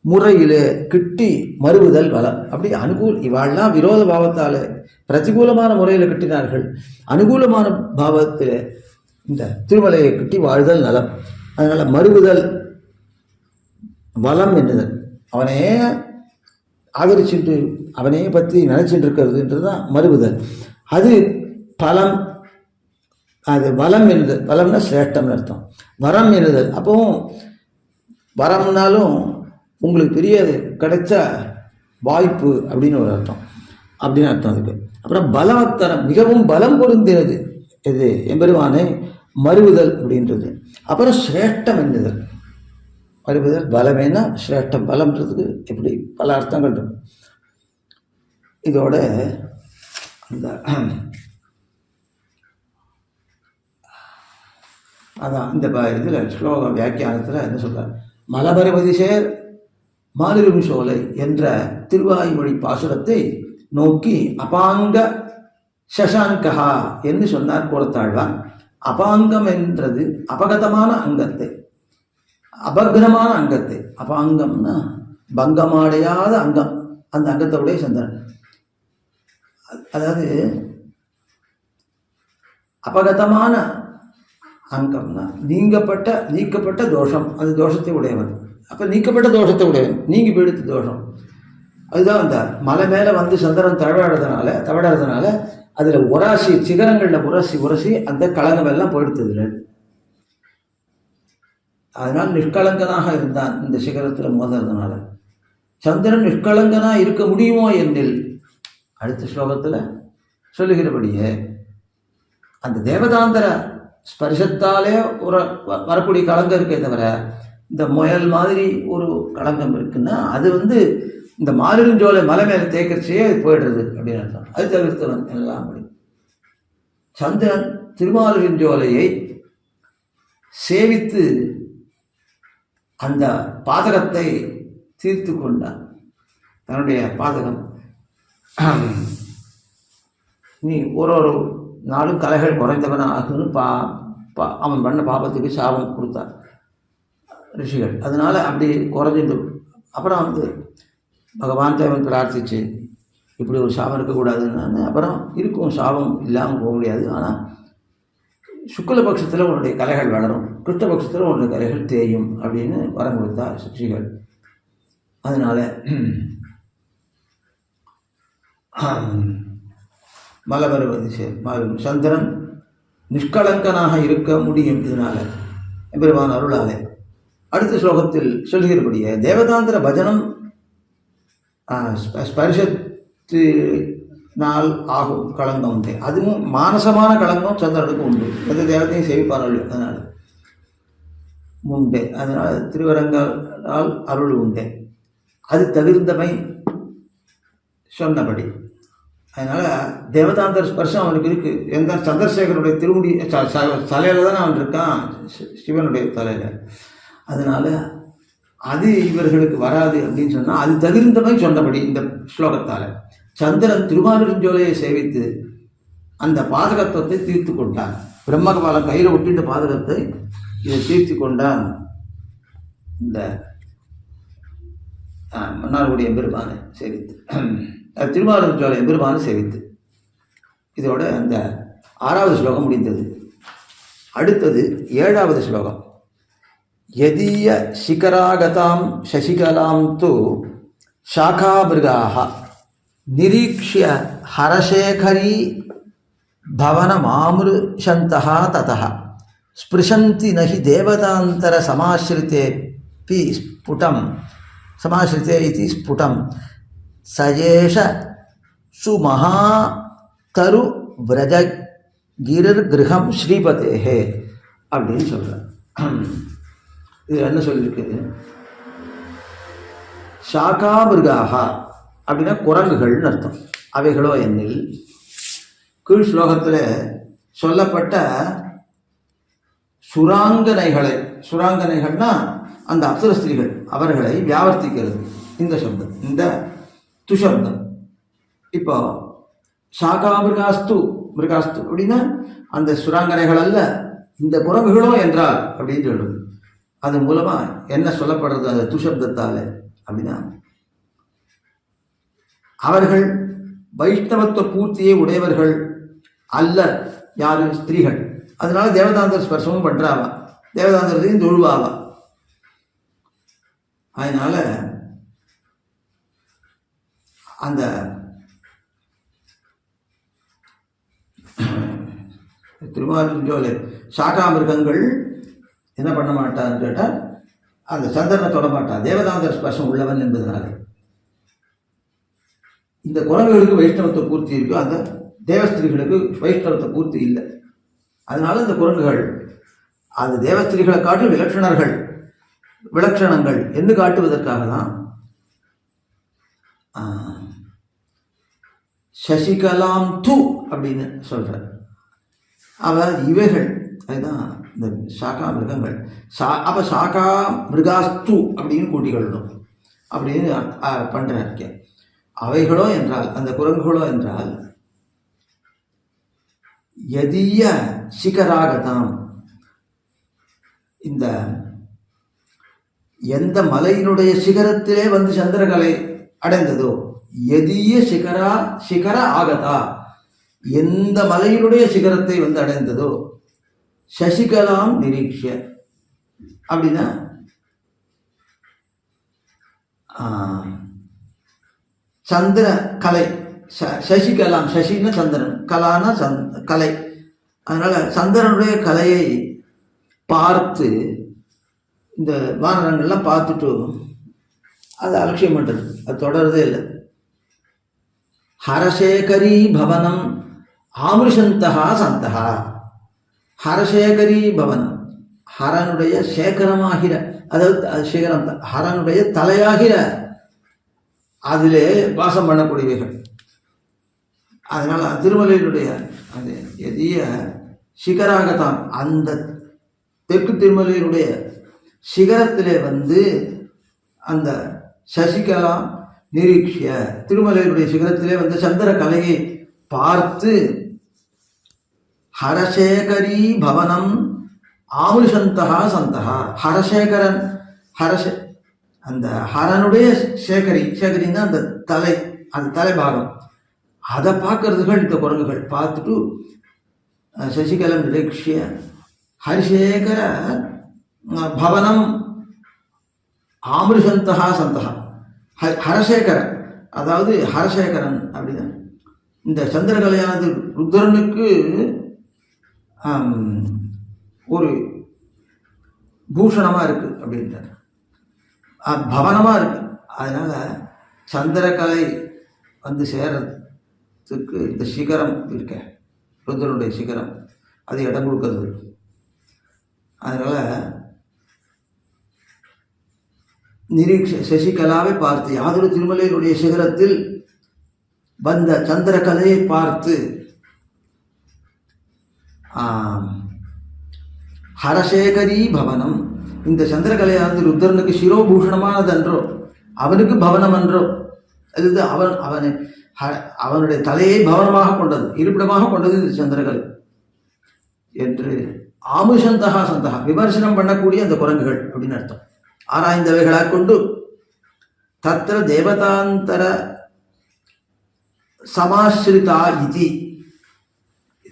முறையிலே கிட்டி மறுவுதல் வளம். அப்படி இவாள்லாம் விரோத பாவத்தால் பிரதிகூலமான முறையில் கிட்டினார்கள். அனுகூலமான பாவத்தில் இந்த திருமலையை கிட்டி வாழ்தல் நலம். அதனால் மறுவுதல் வளம் என்றுதல். அவனே ஆதரிச்சுட்டு அவனே பற்றி நினைச்சிட்டு இருக்கிறதுன்றது தான் மறுவுதல். அது பலம். அது வளம் என்னுதல். வளம்னா சிரேஷ்டம்னு அர்த்தம். வரம் என்னுதல். அப்போவும் வரம்னாலும் உங்களுக்கு பெரிய கிடைச்ச வாய்ப்பு அப்படின்னு ஒரு அர்த்தம், அப்படின்னு அர்த்தம் அதுக்கு. அப்புறம் பலவத்தரம், மிகவும் பலம் பொருந்தினது இது எம்பெருமானை மறுவுதல் அப்படின்றது. அப்புறம் சிரேஷ்டம் என்னுதல். மறுவுதல் பலமேனா சிரேஷ்டம். பலம்ன்றதுக்கு எப்படி பல அர்த்தங்கள் இருக்கு. இதோட அந்த அதான் இந்த இதில் ஸ்லோக வியாக்கியானத்தில் என்ன சொல்கிறார், மலபரபதி சேர் மாலிருஞ்சோலை என்ற திருவாய்மொழி பாசுரத்தை நோக்கி அபாங்க சசாங்கா என்று சொன்னார் கூறத்தாழ்வான். அபாங்கம் என்றது அபகதமான அங்கத்தை, அபக்னமான அங்கத்தை. அபாங்கம்னா பங்கமடையாத அங்கம், அந்த அங்கத்தோடைய சந்திரன். அதாவது அபகதமான அங்கம்னா நீக்கப்பட்ட தோஷம், அது தோஷத்தை உடையவன். அப்போ நீக்கப்பட்ட தோஷத்தை உடையவன், நீங்கி போயிடுத்து தோஷம். அதுதான் அந்த மலை மேலே வந்து சந்திரன் தவழறதுனால அதில் உராசி சிகரங்களில் உரசி அந்த களங்கம் எல்லாம் போயிடுத்ததில்லை. அதனால் நிஷ்கலங்கனாக இருந்தான் இந்த சிகரத்தில் மோதுறதுனால. சந்திரன் நிஷ்கலங்கனாக இருக்க முடியுமோ என்னில் அடுத்த ஸ்லோகத்தில் சொல்லுகிறபடியே அந்த தேவதாந்தர ஸ்பர்சத்தாலே வரக்கூடிய களங்கம் இருக்கே தவிர, இந்த முயல் மாதிரி ஒரு களங்கம் இருக்குன்னா அது இந்த மாலிருஞ்சோலை மலை மேலே தேய்க்கிறச்சே அது போயிடுறது அப்படின்னு அர்த்தம். அது தவிர்த்தவன் எல்லாம் அப்படி. சந்திரன் திருமாலிருஞ்சோலையை சேவித்து அந்த பாதகத்தை தீர்த்து கொண்டான். தன்னுடைய பாதகம் நீ ஒரு நாளும் கலைகள் குறைந்தவன ஆகுன்னு அவன் பண்ண பாபத்துக்கு சாபம் கொடுத்தான் ரிஷிகள். அதனால அப்படி குறைஞ்சிட்டு அப்புறம் பகவான் தேவன் பிரார்த்திச்சு இப்படி ஒரு சாபம் இருக்கக்கூடாதுன்னு. அப்புறம் இருக்கும், சாபம் இல்லாமல் போக முடியாது. ஆனால் சுக்லபக்ஷத்தில் உன்னுடைய கலைகள் வளரும், கிருஷ்ணபக்ஷத்தில் உன்னுடைய கலைகள் தேயும் அப்படின்னு வரம் கொடுத்தா ரிஷிகள். அதனால மலபரவதி சந்திரன் நிஷ்கலங்கனாக இருக்க முடியும் இதனால எம்பெருமான் அருளாலே. அடுத்த ஸ்லோகத்தில் சொல்கிறபடியே தேவதாந்திர பஜனம் ஸ்பர்ஷத்தினால் ஆகும் களங்கம் உண்டு. அதுவும் மானசமான களங்கம் சந்திரனுக்கு உண்டு. எந்த தேவத்தையும் சேவிப்பார்கள் அதனால் உண்டு. அதனால் திருவரங்களால் அருள் உண்டு. அது தவிர்ந்தமை சொன்னபடி. அதனால் தேவதாந்தர ஸ்பர்ஷம் அவனுக்கு இருக்குது. எந்த சந்திரசேகருடைய திருமுடி தலையில் தானே அவன் இருக்கான், சிவனுடைய தலையில். அதனால் அது இவர்களுக்கு வராது அப்படின்னு சொன்னால் அது தவிர்ந்தமை சொன்னபடி இந்த ஸ்லோகத்தால் சந்திரன் திருமாலிருஞ்சோலையை சேவித்து அந்த பாதகத்துவத்தை தீர்த்து கொண்டான். பிரம்மகபாலம் கையில் ஒட்டிட்ட பாதகத்தை இதை தீர்த்து கொண்டான் இந்த மன்னார்குடி எம்பெருமானை சேவித்து, திருமாலிருஞ்சோலை எம்பெருமானை சேவித்து. இதோட அந்த 6வது ஸ்லோகம் முடிந்தது. அடுத்தது 7வது ஸ்லோகம். யதீய சிகராகதாம் சசிகலாம் து சாகாமிருகாः நிரீக்ஷ்ய ஹரசேகரி பவனமாமிருஷந்தः ததः ஸ்பிருஷந்தி நஹி தேவதாந்தர சமாஸ்ரிதேபி ஸ்புடம் சமாஸ்ரிதே இதி ஸ்புடம் சயேஷ சுமஹாதரு விரஜகிரிர் கிரகம் ஸ்ரீபதேஹே அப்படின்னு சொல்கிறார். இது என்ன சொல்லியிருக்கு? சாகாமிருகாக அப்படின்னா குரங்குகள்னு அர்த்தம். அவைகளோ என்னில் கீழ் ஸ்லோகத்தில் சொல்லப்பட்ட சுராங்கனைகள்னா அந்த அப்சர ஸ்திரீகள், அவர்களை வியாவர்த்திக்கிறது இந்த சப்தம், இந்த துஷப்தம். இப்போ சாகாமிருகாஸ்து மிருகாஸ்து அப்படின்னா அந்த சுராங்கனைகள் அல்ல, இந்த குரங்குகளோ என்றால் அப்படின்னு சொல்லுது. அது மூலமாக என்ன சொல்லப்படுறது அந்த துஷப்தத்தால் அப்படின்னா, அவர்கள் வைஷ்ணவத்துவ பூர்த்தியை உடையவர்கள் அல்ல, யாரு? ஸ்திரீகள். அதனால தேவதாந்தர ஸ்பர்சமும் பண்ணுறாவா, தேவதாந்தரத்தையும் தொழுவாவா. அதனால அந்த திருமாலிருஞ்சோலை சாகாமிருகங்கள் என்ன பண்ண மாட்டான்னு கேட்டால் அந்த சந்திரனை தொட மாட்டான், தேவதாந்தர ஸ்பர்சம் உள்ளவன் என்பதனால. இந்த குரங்குகளுக்கு வைஷ்ணவத்தை பூர்த்தி இருக்கு, அந்த தேவஸ்திரிகளுக்கு வைஷ்ணவத்தை பூர்த்தி இல்லை. அதனால இந்த குரங்குகள் அந்த தேவஸ்திரிகளை காட்டும் விலட்சணங்கள் என்று காட்டுவதற்காக தான் சசிகலாம் து அப்படின்னு சொல்றார். அவர் இவைகள் அதுதான் இந்த சாகா மிருகங்கள். அப்போ சாகா மிருகாஸ்து அப்படின்னு கூட்டிக்கொள்ளணும் அப்படின்னு பண்ணுறாங்க. அவைகளோ என்றால் அந்த குரங்குகளோ என்றால் யதீய சிகராகதாம், இந்த எந்த மலையினுடைய சிகரத்திலே வந்து சந்திரகலை அடைந்ததோ, யதீய சிகர ஆகதா, எந்த மலையினுடைய சிகரத்தை வந்து அடைந்ததோ, சசிகலாம் நிரீக்ஷ அப்படின்னா சந்திர கலை, சசிகலாம், சசின்னா சந்திரன், கலானா கலை. அதனால சந்திரனுடைய கலையை பார்த்து இந்த வானரங்கள்லாம் பார்த்துட்டு அது அலட்சியம் பண்ணுறது, அது தொடர்றதே இல்லை. ஹரசேகரி பவனம் ஆமிருஷந்தகா சந்தகா. ஹரசேகரி பவனம், ஹரனுடைய சேகரமாகிற, அதாவது சேகரம் ஹரனுடைய தலையாகிற அதிலே வாசம் பண்ணக்கூடியவைகள். அதனால் திருமலையினுடைய அந்த எதிய சிகராகத்தான் அந்த தெற்கு திருமலையினுடைய சிகரத்திலே அந்த சசிகலா நிரீட்சிய திருமலையினுடைய சிகரத்திலே சந்திர கலையை பார்த்து ஹரசேகரி பவனம் ஆமுஷந்தகா சந்தகா ஹரசேகரன் அந்த ஹரனுடைய சேகரின்னா அந்த தலைபாகம் அதை பார்க்கறதுகள் இந்த குரங்குகள் பார்த்துட்டு சசிகலம் நிரீட்சிய ஹரிசேகர பவனம் ஆமிருஷந்தகா சந்தகா ஹரசேகரன், அதாவது ஹரசேகரன் அப்படின்னா இந்த சந்திரகலையானது ருத்ரனுக்கு ஒரு பூஷணமாக இருக்குது அப்படின்றார், பவனமாக இருக்குது. அதனால் சந்திரகலை சேர்றதுக்கு இந்த சிகரம் இருக்க ருத்ரனுடைய சிகரம் அது இடம் கொடுக்கறது. அதனால் சசிகலாவை பார்த்து யாதொரு திருமலையினுடைய சிகரத்தில் சந்திரகலையை பார்த்து ஹரசேகரி பவனம், இந்த சந்திரகலையானது ருத்ரனுக்கு சிரோபூஷணமானதன்றோ அவனுக்கு பவனம் அன்றோ, அது அவனுடைய தலையை பவனமாக கொண்டது, இருப்பிடமாக கொண்டது இந்த சந்திரகலை என்று ஆமுஷந்தகா சந்தகா விமர்சனம் பண்ணக்கூடிய அந்த குரங்குகள் அப்படின்னு அர்த்தம். ஆராய்ந்தவைகளாக கொண்டு தத்திர தேவதாந்தர சமாஸ்ரிதா இதி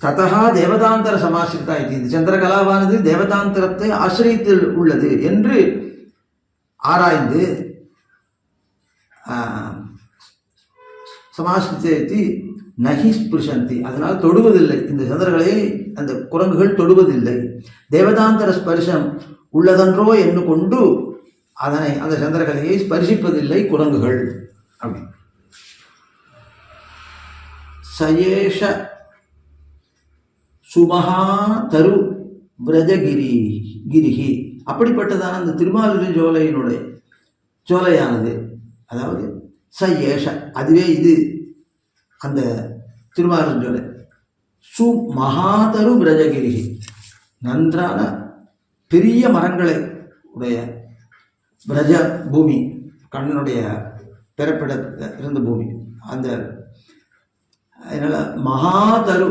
ததா தேவதாந்தர சமாஸ்ரிதா இது, இந்த சந்திரகலாவானது தேவதாந்தரத்தை ஆசிரியத்து உள்ளது என்று ஆராய்ந்து சமாஸ்ரித்தி நகி ஸ்பிருஷந்தி, அதனால் தொடுவதில்லை, இந்த சந்திரகலையை அந்த குரங்குகள் தொடுவதில்லை. தேவதாந்தர ஸ்பர்ஷம் உள்ளதன்றோ என்று கொண்டு அந்த சந்திரகலையை ஸ்பர்சிப்பதில்லை குரங்குகள் அப்படி. சயேஷ சுமஹா தரு விரஜகிரிகி, அப்படிப்பட்டதான அந்த திருமாலிருஞ்சோலையினுடைய சோலையானது, அதாவது சயேஷ அதுவே இது அந்த திருமாலிருஞ்சோலை. சுமஹாதரு விரஜகிரிகி நன்றான பெரிய மரங்களை உடைய பிரஜ பூமி, கண்ணனுடைய பிறப்பிட இருந்த பூமி அந்த. அதனால் மகாதரு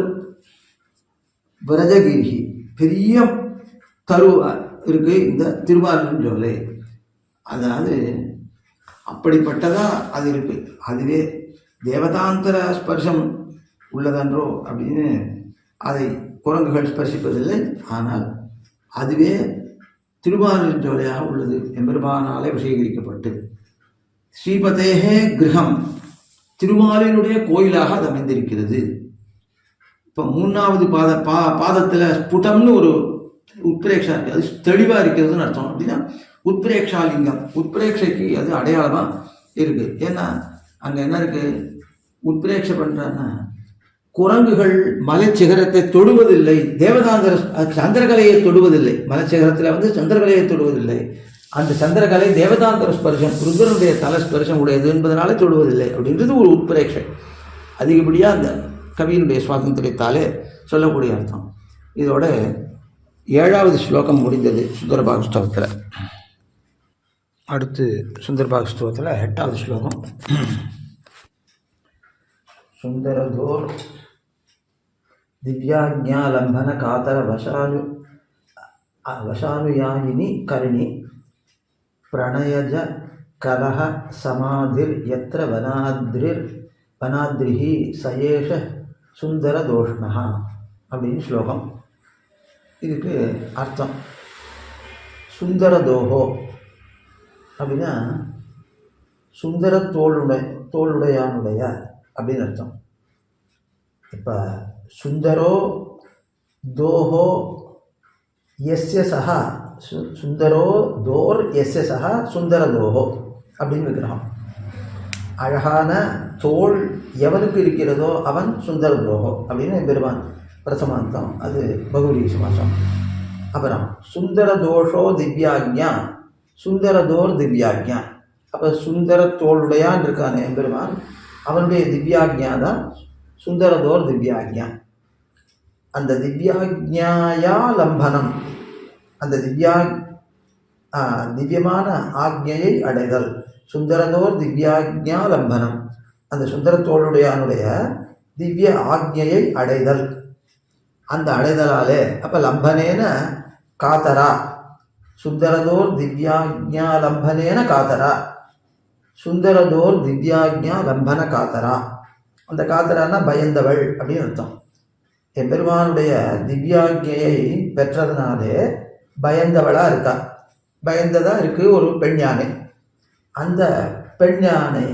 விரஜகிரி பெரிய தரு இருக்கு இந்த திருமாலிருஞ்சோலை, அதாவது அப்படிப்பட்டதாக அது இருக்கு. அதுவே தேவதாந்தர ஸ்பர்ஷம் உள்ளதன்றோ அப்படின்னு அதை குரங்குகள் ஸ்பர்சிப்பதில்லை, ஆனால் அதுவே திருமாலிருஞ்சோலையாக உள்ளது, எம்பெருமானாலே விஷயீகரிக்கப்பட்டு. ஸ்ரீபதேகே கிரகம் திருமாலினுடைய கோயிலாக அது அமைந்திருக்கிறது. இப்போ 3வது பாதத்தில் ஸ்புட்டம்னு ஒரு உத்பிரேக்ஷா இருக்குது, அது தெளிவாக இருக்கிறதுன்னு அர்த்தம். அப்படின்னா உத்பிரேக்ஷாலிங்கம், உத்பிரேக்ஷைக்கு அது அடையாளமாக இருக்குது. ஏன்னா அங்கே என்ன இருக்குது, உத்பிரேக்ஷை பண்ணுறான்னா குரங்குகள் மலைச்சிகரத்தை தொடுவதில்லை, தேவதாந்தர சந்திரகலையை தொடுவதில்லை, மலைச்சிகரத்தில் சந்திரகலையை தொடுவதில்லை. அந்த சந்திரகலை தேவதாந்தர ஸ்பர்ஷம் ருத்ரனுடைய தல ஸ்பர்ஷம் உடையது என்பதனாலே தொடுவதில்லை அப்படின்றது ஒரு உட்பிரேட்சை. அதிகப்படியாக அந்த கவியினுடைய சுவாதந்திரத்தாலே சொல்லக்கூடிய அர்த்தம். இதோட 7வது ஸ்லோகம் முடிந்தது சுந்தரபாகஸ்தவத்தில். அடுத்து சுந்தரபாகஸ்தவத்தில் 8வது ஸ்லோகம். சுந்தரதோர் திவ்யாஜ்ஞாலம்பன காதர வசானுயாயினி கருணி பிரணயஜ கலஹ சமாதிர் யத்ர வனாத்ரிஹி சயேஷ சுந்தர தோஷ்ணா அப்படின்னு ஸ்லோகம். இதுக்கு அர்த்தம் சுந்தர தோஹோ அப்படின்னா சுந்தர தோளுடையானுடைய அப்படின்னு அர்த்தம். இப்போ சுந்தரோ தோஹோ எஸ்ய சஹா சுந்தரோ தோர் எஸ்ய சஹா சுந்தர தோஹோ அப்படின்னு விக்கிரகம். அழகான தோல் எவனுக்கு இருக்கிறதோ அவன் சுந்தர தோஹோ அப்படின்னு பெருமான் பிரசமாந்தம், அது பகுவரி சமாசம். அப்புறம் சுந்தர தோஷோ திவ்யாஜ்ஞா சுந்தர தோர் திவ்யாஜ்ஞா அப்போ சுந்தர தோளுடையான் இருக்கானே எம்பெருமான், அவனுடைய திவ்யாக்ஞா தான் சுந்தரதோர் திவ்யாக்ஞா. அந்த திவ்யாக்ஞாயா லம்பனம், அந்த திவ்யமான ஆக்ஞையை அடைதல். சுந்தரதோர் திவ்யாக்ஞா லம்பனம், அந்த சுந்தரத்தோளுடையானுடைய திவ்ய ஆக்ஞையை அடைதல். அந்த அடைதலாலே அப்போ லம்பனேன காத்தரா, சுந்தரதோர் திவ்யாக்ஞா லம்பனேன காத்தரா, சுந்தரதோர் திவ்யாக்ஞா லம்பன காத்தரா. அந்த காத்தரான்னா பயந்தவள் அப்படின்னு அர்த்தம். எம்பெருமானுடைய திவ்யாக்ஞையை பெற்றதுனாலே பயந்தவளாக இருக்கா. பயந்ததா இருக்கு ஒரு பெண் யானை. அந்த பெண் யானை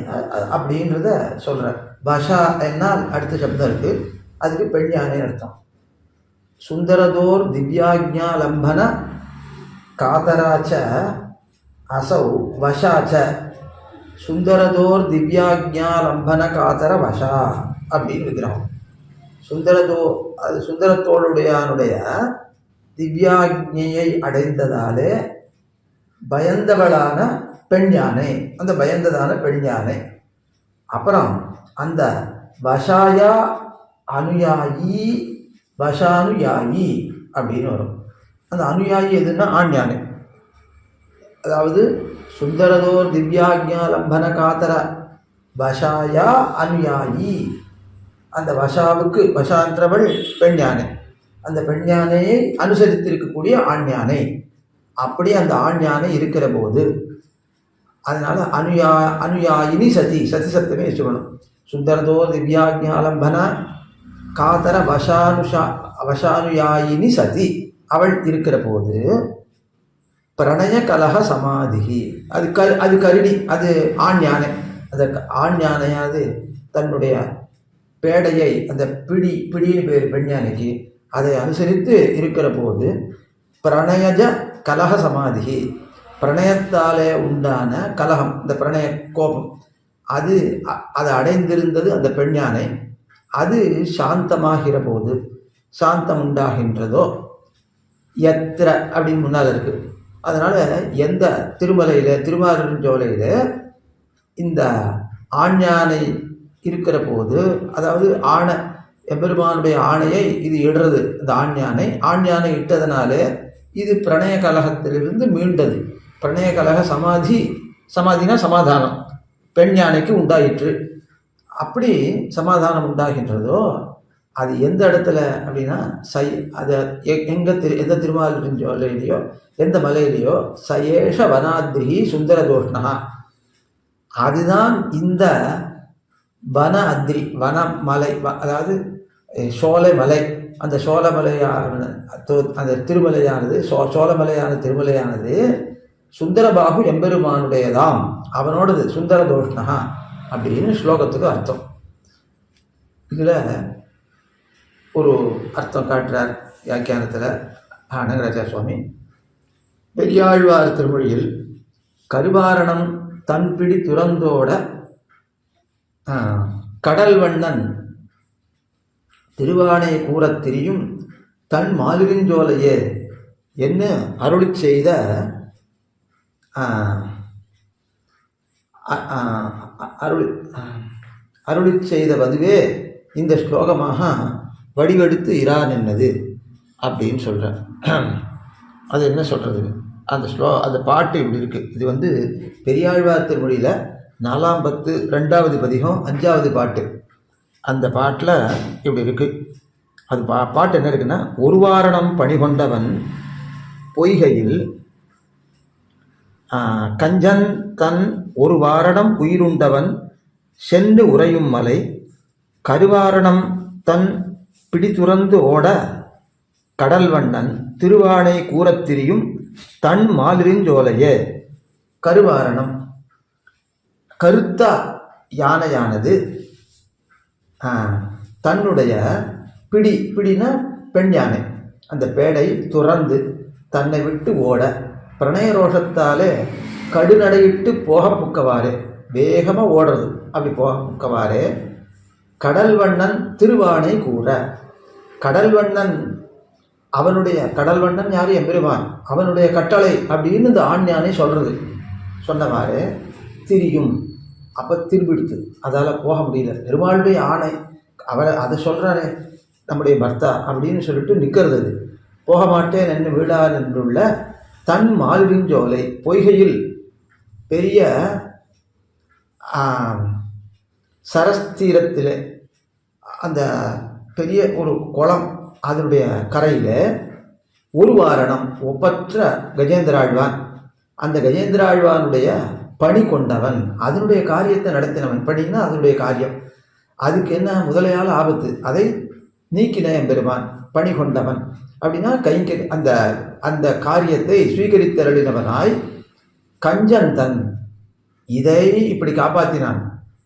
அப்படின்றத சொல்கிறார். பாஷா என்னால் அடுத்த சப்தம் இருக்கு, அதுக்கு பெண் யானை அர்த்தம். சுந்தரதோர் திவ்யாக்ஞா லம்பன காதராச்ச அசௌ வஷாச்ச, சுந்தரதோர் திவ்யாக்ஞா லம்பன காதர வஷா அப்படின்னு விக்கிரகம். அது சுந்தரத்தோளுடையானுடைய திவ்யாக்ஞையை அடைந்ததாலே பயந்தவளான பெண் யானை, அந்த பயந்ததான பெண் யானை. அப்புறம் அந்த வஷாயா அனுயாயி, வஷானுயாயி அப்படின்னு வரும். அந்த அனுயாயி எதுன்னா ஆண் யானை. அதாவது சுந்தரதோர் திவ்யாக்ஞா லம்பன காத்தர வஷாயா அனுயாயி, அந்த வஷாவுக்கு, வஷான்றவள் பெண் யானை, அந்த பெண் யானையை அனுசரித்திருக்கக்கூடிய ஆண் யானை. அப்படி அந்த ஆண் யானை இருக்கிற போது அதனால அனுயாயினி சதி, சதி சப்தமே வச்சுக்கணும். சுந்தரதோ திவ்யாக்ஞாலம்பன காதர வஷானுயாயினி சதி, அவள் இருக்கிற போது பிரணய கலக சமாதி, அது கருடி, அது ஆண் யானை. அந்த ஆண் யானையாவது தன்னுடைய பேடையை, அந்த பிடின்னு பேர் பெண் யானைக்கு, அதை அனுசரித்து இருக்கிற போது பிரணயஜ கலக சமாதி, பிரணயத்தாலே உண்டான கலகம், இந்த பிரணய கோபம், அது அடைந்திருந்தது அந்த பெண் யானை. அது சாந்தமாகிற போது, சாந்தம் உண்டாகின்றதோ எத்திர அப்படின்னு முன்னால் இருக்கு. அதனால் எந்த திருமலையில், திருமாலிருஞ்சோலையில் இந்த ஆண் யானை இருக்கிற போது, அதாவது எம்பெருமானுடைய ஆணையை இது இடுறது, இந்த ஆண் யானை இட்டதனாலே இது பிரணய கலகத்திலிருந்து மீண்டது. பிரணய கலக சமாதினா சமாதானம் பெண் யானைக்கு உண்டாயிற்று. அப்படி சமாதானம் உண்டாகின்றதோ அது எந்த இடத்துல அப்படின்னா அதை எந்த திருமாலிருஞ்சோலையிலையோ எந்த மலையிலையோ சயேஷ வனாத்ரி சுந்தரதோஷ்ணா, அதுதான் இந்த வன அத்ரி, வனமலை, அதாவது சோலை மலை. அந்த சோழமலையான அந்த திருமலையானது, சோழமலையான திருமலையானது சுந்தரபாகு எம்பெருமானுடையதாம், அவனோடது சுந்தரதோஷ்ணா அப்படின்னு ஸ்லோகத்துக்கு அர்த்தம். இதில் ஒரு அர்த்தம் காட்டுறார் வியாக்கியானத்தில் நகராச்சார சுவாமி. பெரியாழ்வார் திருமொழியில் கருவாரணம் தன்பிடி துறந்தோட கடல் வண்ணன் திருவானை கூறத் திரியும் தன் மாலிருஞ்சோலையே என்ன அருளி செய்த அருளி செய்தவதுவே இந்த ஸ்லோகமாக வடிவெடுத்து இரான் என்னது அப்படின்னு சொல்கிறேன். அது என்ன சொல்கிறது, அந்த பாட்டு இப்படி இருக்குது. இது பெரியாழ்வார் திருமொழியில் 4ஆம் பத்து 2வது பதிகம் 5வது பாட்டு. அந்த பாட்டில் இப்படி இருக்குது. அது பாட்டு என்ன இருக்குன்னா, ஒரு வாரணம் பணி கொண்டவன் பொய்கையில் கஞ்சன் தன் ஒரு வாரணம் உயிருண்டவன் சென்று உறையும் மலை கருவாரணம் தன் பிடித்துறந்து ஓட கடல் வண்ணன் திருவானை கூறத் திரியும் தன் மாலிருஞ்சோலையே. கருவாரணம் கருத்த யானையானது தன்னுடைய பிடினா பெண் யானை, அந்த பேடை துறந்து தன்னை விட்டு ஓட பிரணய ரோஷத்தாலே கடுநடையிட்டு போக புக்கவாறே, வேகமாக ஓடுறது, அப்படி போக புக்கவாறே கடல்வண்ணன் திருவானை கூற. கடல்வண்ணன் கடல்வண்ணன் யார்? எம்பெருமான். அவனுடைய கட்டளை அப்படின்னு இந்த ஆண் யானை சொல்கிறது. சொன்னவாறு திரியும். அப்போ திரும்பிடுத்து, அதால் போக முடியல. பெருமாளுடைய ஆணை, அவரை அதை சொல்கிறாரே நம்முடைய பர்த்தா அப்படின்னு சொல்லிட்டு நிற்கிறது. அது போக மாட்டேன் என்று வீடா நின்றுள்ள தன் மால்விஞ்சோலை, பொய்கையில் பெரிய சரஸ்தீரத்தில் அந்த பெரிய ஒரு குளம், அதனுடைய கரையில் ஒரு வாரணம் ஒப்பற்ற கஜேந்திராழ்வான், அந்த கஜேந்திராழ்வானுடைய பணி கொண்டவன், அதனுடைய காரியத்தை நடத்தினவன். பணின்னா அதனுடைய காரியம், அதுக்கு என்ன முதலையால் ஆபத்து, அதை நீக்கின எம்பெருமான். பணி கொண்டவன் அப்படின்னா அந்த அந்த காரியத்தை ஸ்வீகரித்தருளினவனாய் கஞ்சன் தன், இதை இப்படி காப்பாற்றினான்.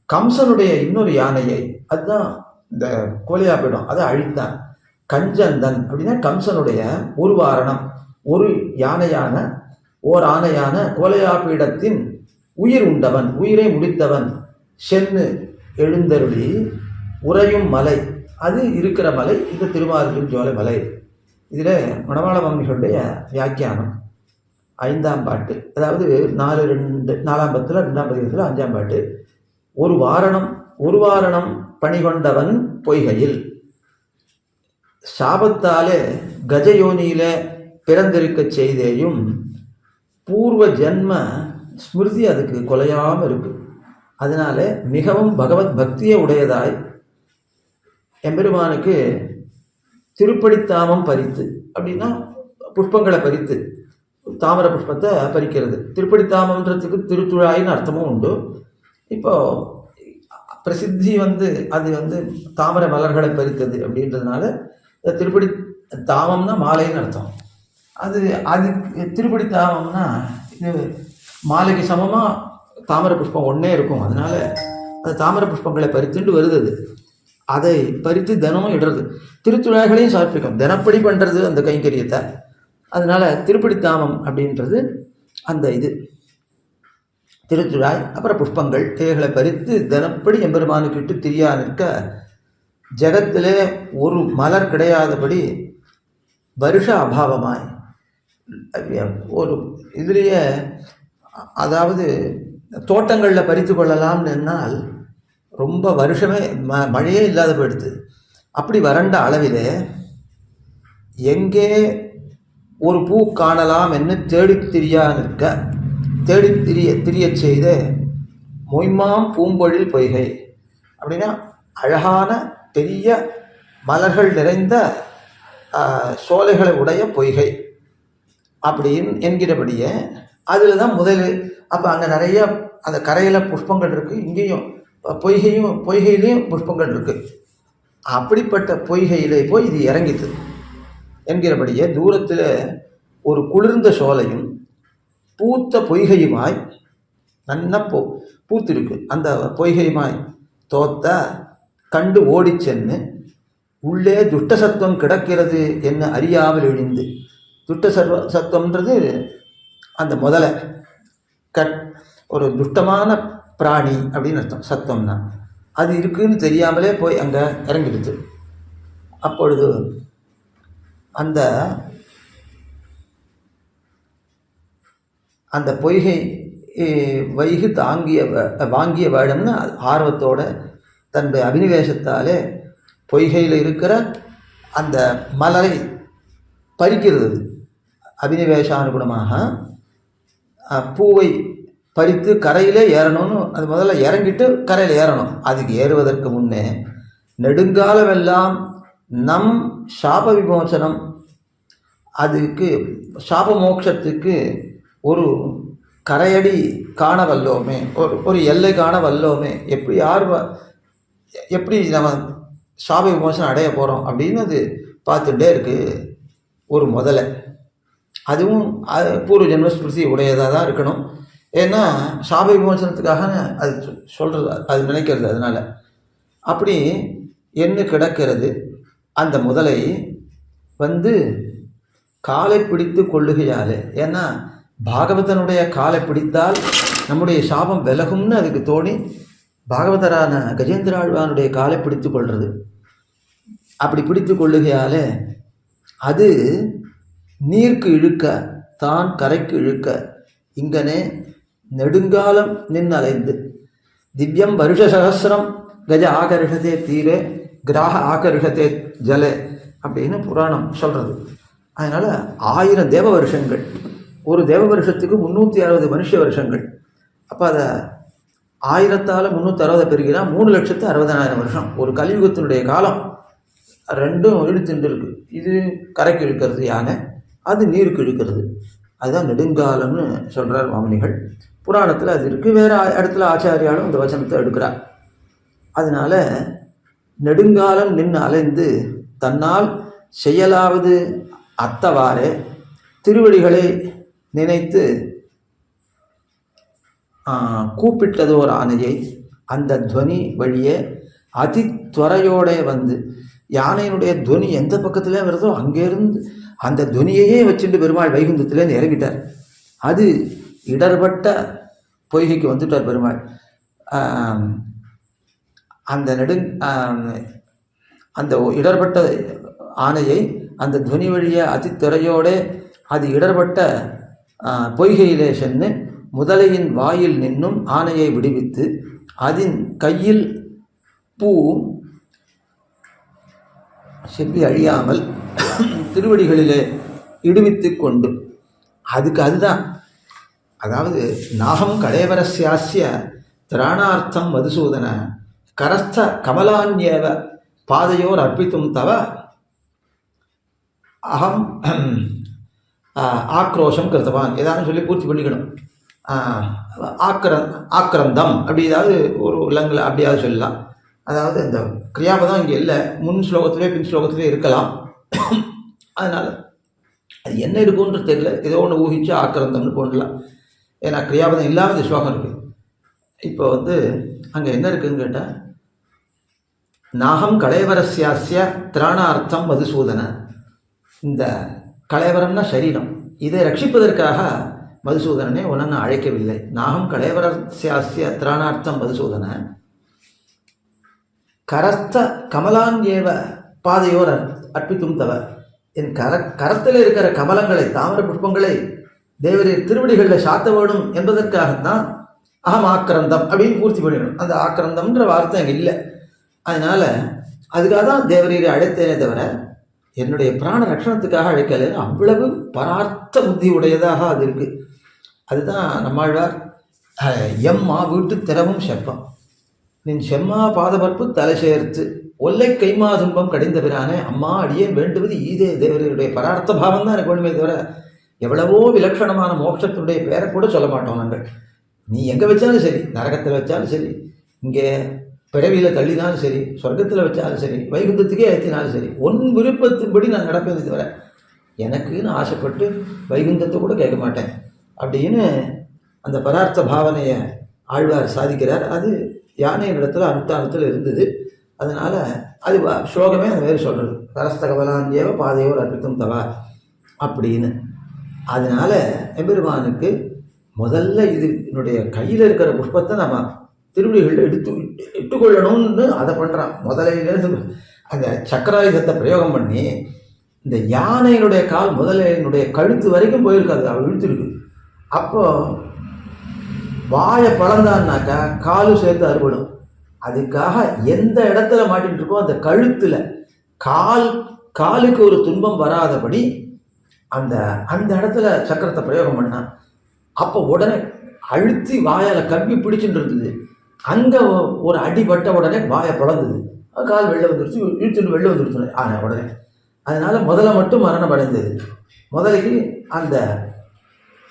கம்சனுடைய இன்னொரு யானையை, அதுதான் இந்த கோலியாபீடம், அதை அழித்தான். கஞ்சந்தன் அப்படின்னா கம்சனுடைய ஒரு வாரணம், ஒரு யானையான ஓர் ஆணையான கோலையாபீடத்தின் உயிர் உண்டவன், உயிரை முடித்தவன். சென்னு எழுந்தருளி உறையும் மலை, அது இருக்கிற மலை இந்த திருமாலிருஞ்சோலை மலை. இதில் மணவாள மாமிகளுடைய வியாக்கியானம் 5ஆம் பாட்டு, அதாவது 4 பத்தில் 2ஆம் பதிகத்தில் 5ஆம் பாட்டு. ஒரு வாரணம் பணிகொண்டவன் பொய்கையில், சாபத்தாலே கஜயோனியில பிறந்திருக்க செய்தேயும் பூர்வ ஜென்ம ஸ்மிருதி அதுக்கு கொலையாமல் இருக்கு. அதனால மிகவும் பகவத் பக்தியை உடையதாய் எம்பெருமானுக்கு திருப்படித்தாமம் பறித்து, அப்படின்னா புஷ்பங்களை பறித்து, தாமர புஷ்பத்தை பறிக்கிறது. திருப்படித்தாமன்றதுக்கு திருத்துழாயின்னு அர்த்தமும் உண்டு. இப்போ பிரசித்தி அது தாமரை மலர்களை பறித்தது அப்படின்றதுனால திருப்படி தாமம்னா மாலைன்னு அர்த்தம். அது திருப்படி தாமம்னா இது மாலைக்கு சமமாக தாமரை புஷ்பம் ஒன்றே இருக்கும். அதனால அது தாமரை புஷ்பங்களை பறித்துட்டு வருது. அது அதை பறித்து தினமும் இடுறது. திருத்துழாய்களையும் சமர்ப்பிக்கும், தினப்படி பண்ணுறது அந்த கைங்கரியத்தை. அதனால திருப்படி தாமம் அப்படின்றது அந்த இது திருத்துழாய். அப்புறம் புஷ்பங்கள் இவைகளை பறித்து தினப்படி எம்பெருமானுக்கு இட்டு திரியா நிற்க, ஜகத்திலே ஒரு மலர் கிடையாதபடி வருஷ அபாவமாய் ஒரு இதுலேயே, அதாவது தோட்டங்களில் பறித்து கொள்ளலாம்னு என்னால் ரொம்ப வருஷமே மழையே இல்லாத போயிடுது. அப்படி வறண்ட அளவிலே எங்கே ஒரு பூ காணலாம் என்று தேடித் திரியா நிற்க, தேடித் திரிய செய்த மொய்மாம் பூம்பொழில் பொய்கை அப்படின்னா அழகான பெரிய மலர்கள் நிறைந்த சோலைகளை உடைய பொய்கை அப்படின்னு என்கிறபடியே அதில் தான் முதல். அப்போ அங்கே நிறைய அந்த கரையில் புஷ்பங்கள் இருக்குது, இங்கேயும் பொய்கையிலையும் புஷ்பங்கள் இருக்குது. அப்படிப்பட்ட பொய்கையிலே போய் இது இறங்கிது என்கிறபடியே தூரத்தில் ஒரு குளிர்ந்த சோலையும் பூத்த பொய்கையுமாய் நன்னா பூத்திருக்கு. அந்த பொய்கையுமாய் தோத்த கண்டு ஓடி சென்று உள்ளே துஷ்ட சத்துவம் கிடக்கிறது என்ன அறியாமல் இழிந்து, துஷ்ட சத்துவம்ன்றது அந்த முதலை ஒரு துஷ்டமான பிராணி அப்படின்னு அர்த்தம். சத்தம்னா அது இருக்குன்னு தெரியாமலே போய் அங்கே இறங்கிடுது. அப்பொழுது அந்த பொய்கை வைகு வாங்கிய வேடம்னு ஆர்வத்தோட தன்னுடைய அபினிவேசத்தாலே பொய்கையில் இருக்கிற அந்த மலரை பறிக்கிறது. அபினிவேசானுகுணமாக பூவை பறித்து கரையிலே ஏறணும்னு அது முதல்ல இறங்கிட்டு கரையில் ஏறணும். அதுக்கு ஏறுவதற்கு முன்னே நெடுங்காலமெல்லாம் நம் சாப விமோசனம், அதுக்கு சாப மோட்சத்துக்கு ஒரு கரையடி காண வல்லோமே, ஒரு எல்லை காண வல்லோமே, எப்படி நம்ம சாப விமோசனம் அடைய போகிறோம் அப்படின்னு அது பார்த்துட்டே இருக்குது ஒரு முதலை. அதுவும் பூர்வ ஜென்மஸ்மிருதி உடையதாக தான் இருக்கணும். ஏன்னா சாப விமோசனத்துக்காக அது சொல்கிறது, அது நினைக்கிறது. அதனால் அப்படி என்ன கிடக்கிறது அந்த முதலை காலை பிடித்து கொள்ளுகையாலே. ஏன்னா பாகவதனுடைய காலை பிடித்தால் நம்முடைய சாபம் விலகும்னு அதுக்கு தோணி பாகவதரான கஜேந்திராழ்வானுடைய காலை பிடித்து கொள்வது. அப்படி பிடித்து கொள்ளுகையாலே அது நீர்க்கு இழுக்க, தான் கரைக்கு இழுக்க, இங்கனே நெடுங்காலம் நின் அலைந்து திவ்யம் வருஷ சகசிரம் கஜ ஆகர்ஷத்தே தீரே கிராக ஆகர்ஷத்தே ஜலே அப்படின்னு புராணம் சொல்கிறது. அதனால் 1000 தேவ வருஷங்கள், ஒரு தேவ வருஷத்துக்கு 360 மனுஷ வருஷங்கள். அப்போ அதை 1000ஆல் 360 பெருகினா 3,60,000 வருஷம். ஒரு கலியுகத்தினுடைய காலம் ரெண்டும் இழுத்துட்டு இருக்கு. இது கரைக்கு இழுக்கிறது யானை, அது நீருக்கு இழுக்கிறது. அதுதான் நெடுங்காலம்னு சொல்கிறார் மாமுனிகள். புராணத்தில் அது இருக்குது. வேறு இடத்துல ஆச்சாரியாலும் இந்த வசனத்தை எடுக்கிறார். அதனால நெடுங்காலம் நின்று அலைந்து தன்னால் செயலாவது அத்தவாறே திருவடிகளை நினைத்து கூப்பிட்டதோர் ஆணையை அந்த துவனி வழியே அதித்வரையோட வந்து யானையினுடைய துவனி எந்த பக்கத்தில் வருதோ அங்கேருந்து அந்த துவனியையே வச்சுட்டு பெருமாள் வைகுந்தத்திலேருந்து இறங்கிட்டார். அது இடர்பட்ட பொய்கைக்கு வந்துட்டார் பெருமாள். அந்த அந்த இடர்பட்ட ஆணையை அந்த துவனி வழியை அதித்துறையோடு அது இடர்பட்ட பொய்கையிலே சென்று முதலையின் வாயில் நின்னும் ஆணையை விடுவித்து அதன் கையில் பூ செப்பி அழியாமல் திருவடிகளிலே இடுவித்து கொண்டு அதுதான், அதாவது நாகம் கலேவரஸ்யாஸ்ய திராணார்த்தம் மதுசூதன கரஸ்த கமலான்யேவ பாதையோர் அர்ப்பித்தும் தவ அகம் ஆக்ரோஷம் கிருத்தவான் ஏதாவது சொல்லி பூர்த்தி பண்ணிக்கணும். ஆக்கிரந்தம் அப்படி ஏதாவது ஒரு லங்கில் அப்படியாவது சொல்லலாம். அதாவது இந்த கிரியாபதம் இங்கே இல்லை, முன் ஸ்லோகத்திலே பின் ஸ்லோகத்திலே இருக்கலாம். அதனால் அது என்ன இருக்குன்ற தெரியல, ஏதோ ஒன்று ஊகிச்சு ஆக்கிரந்தம்னு போடலாம். ஏன்னா கிரியாபதம் இல்லாமல் ஸ்லோகம் இருக்குது. இப்போ அங்கே என்ன இருக்குதுன்னு கேட்டால் நாகம் கலேவரஸ்யாஸ்ய திராணார்த்தம் மதுசூதன. இந்த கலேவரம்னா சரீரம், இதை ரட்சிப்பதற்காக மதுசூதனனே உன்னை நான் அழைக்கவில்லை. நாகம் கலேவரஸ்யாஸ்ய திராணார்த்தம் மதுசூதன கரஸ்த கமலான்யேவ பாதையோர் அர்ப்பித்தும் தவ. என் கரத்தில் இருக்கிற கமலங்களை தாமர புஷ்பங்களை தேவரீர் திருவடிகளில் சாத்த வேணும் என்பதற்காகத்தான் அகம் ஆக்கிரந்தம் அப்படின்னு பூர்த்தி பண்ணிடணும். அந்த ஆக்கிரந்தம்ன்ற வார்த்தை அங்கே இல்லை. அதனால் அதுக்காக தான் தேவரீரை அழைத்தேனே தவிர என்னுடைய பிராண ரட்சணத்துக்காக அழைக்கலை. அவ்வளவு பரார்த்த புத்தி உடையதாக அது இருக்குது. அதுதான் நம்மாழ்வார் எம்மா வீட்டு திறமும் செப்பம் நின் செம்மா பாதபற்பு தலை சேர்த்து ஒல்லை கைமா துன்பம் கடிந்த பிரானே அம்மா அடியேன் வேண்டுவது ஈதே. தேவரீருடைய பரார்த்த பாவம் தான் எனக்கு வேண்டுமே தவிர எவ்வளவோ விலட்சணமான மோட்சத்தினுடைய பேரை கூட சொல்ல மாட்டோம் நாங்கள். நீ எங்கே வச்சாலும் சரி, நரகத்தில் வச்சாலும் சரி, இங்கே பிறவியில் தள்ளினாலும் சரி, சொர்க்கத்தில் வச்சாலும் சரி, வைகுந்தத்துக்கே ஏற்றினாலும் சரி, உன் விருப்பத்தின்படி நான் நடப்பது தவிர எனக்குன்னு ஆசைப்பட்டு வைகுந்தத்தை கூட கேட்க மாட்டேன் அப்படின்னு அந்த பரார்த்த பாவனையை ஆழ்வார் சாதிக்கிறார். அது யானையின் இடத்துல அனுஷ்டானத்தில் இருந்தது. அதனால் அது ஸ்லோகமே அந்த மாதிரி சொல்கிறது, கரஸ்த கமலான்யேவ பாதையோர் அர்ப்பித்தும் தவா அப்படின்னு. அதனால் எம்பெருமானுக்கு முதல்ல இது என்னுடைய கையில் இருக்கிற புஷ்பத்தை நம்ம திருவடிகளில் இட்டுக்கொள்ளணும்னு அதை பண்ணுறான். முதலையிலேருந்து அந்த சக்கராயுதத்தை பிரயோகம் பண்ணி இந்த யானையினுடைய கால் முதலையினுடைய கழுத்து வரைக்கும் போயிருக்காது, அவள் இழுத்துருக்கு. அப்போ வாயை பழந்தான்னாக்கா காலும் சேர்த்து அறுபடும். அதுக்காக எந்த இடத்துல மாட்டின்னு இருக்கோ அந்த கழுத்தில் காலுக்கு ஒரு துன்பம் வராதபடி அந்த அந்த இடத்துல சக்கரத்தை பிரயோகம் பண்ணான். அப்போ உடனே அழுத்தி வாயால் கம்பி பிடிச்சுட்டு இருந்தது. அங்கே ஒரு அடிபட்ட உடனே வாயை பிளந்தது, கால் வெளில வந்துடுச்சு, இழுத்துட்டு வெளில வந்துடுச்சு ஆனால் உடனே. அதனால் முதல்ல மட்டும் மரணம் அடைந்தது. முதலைக்கு அந்த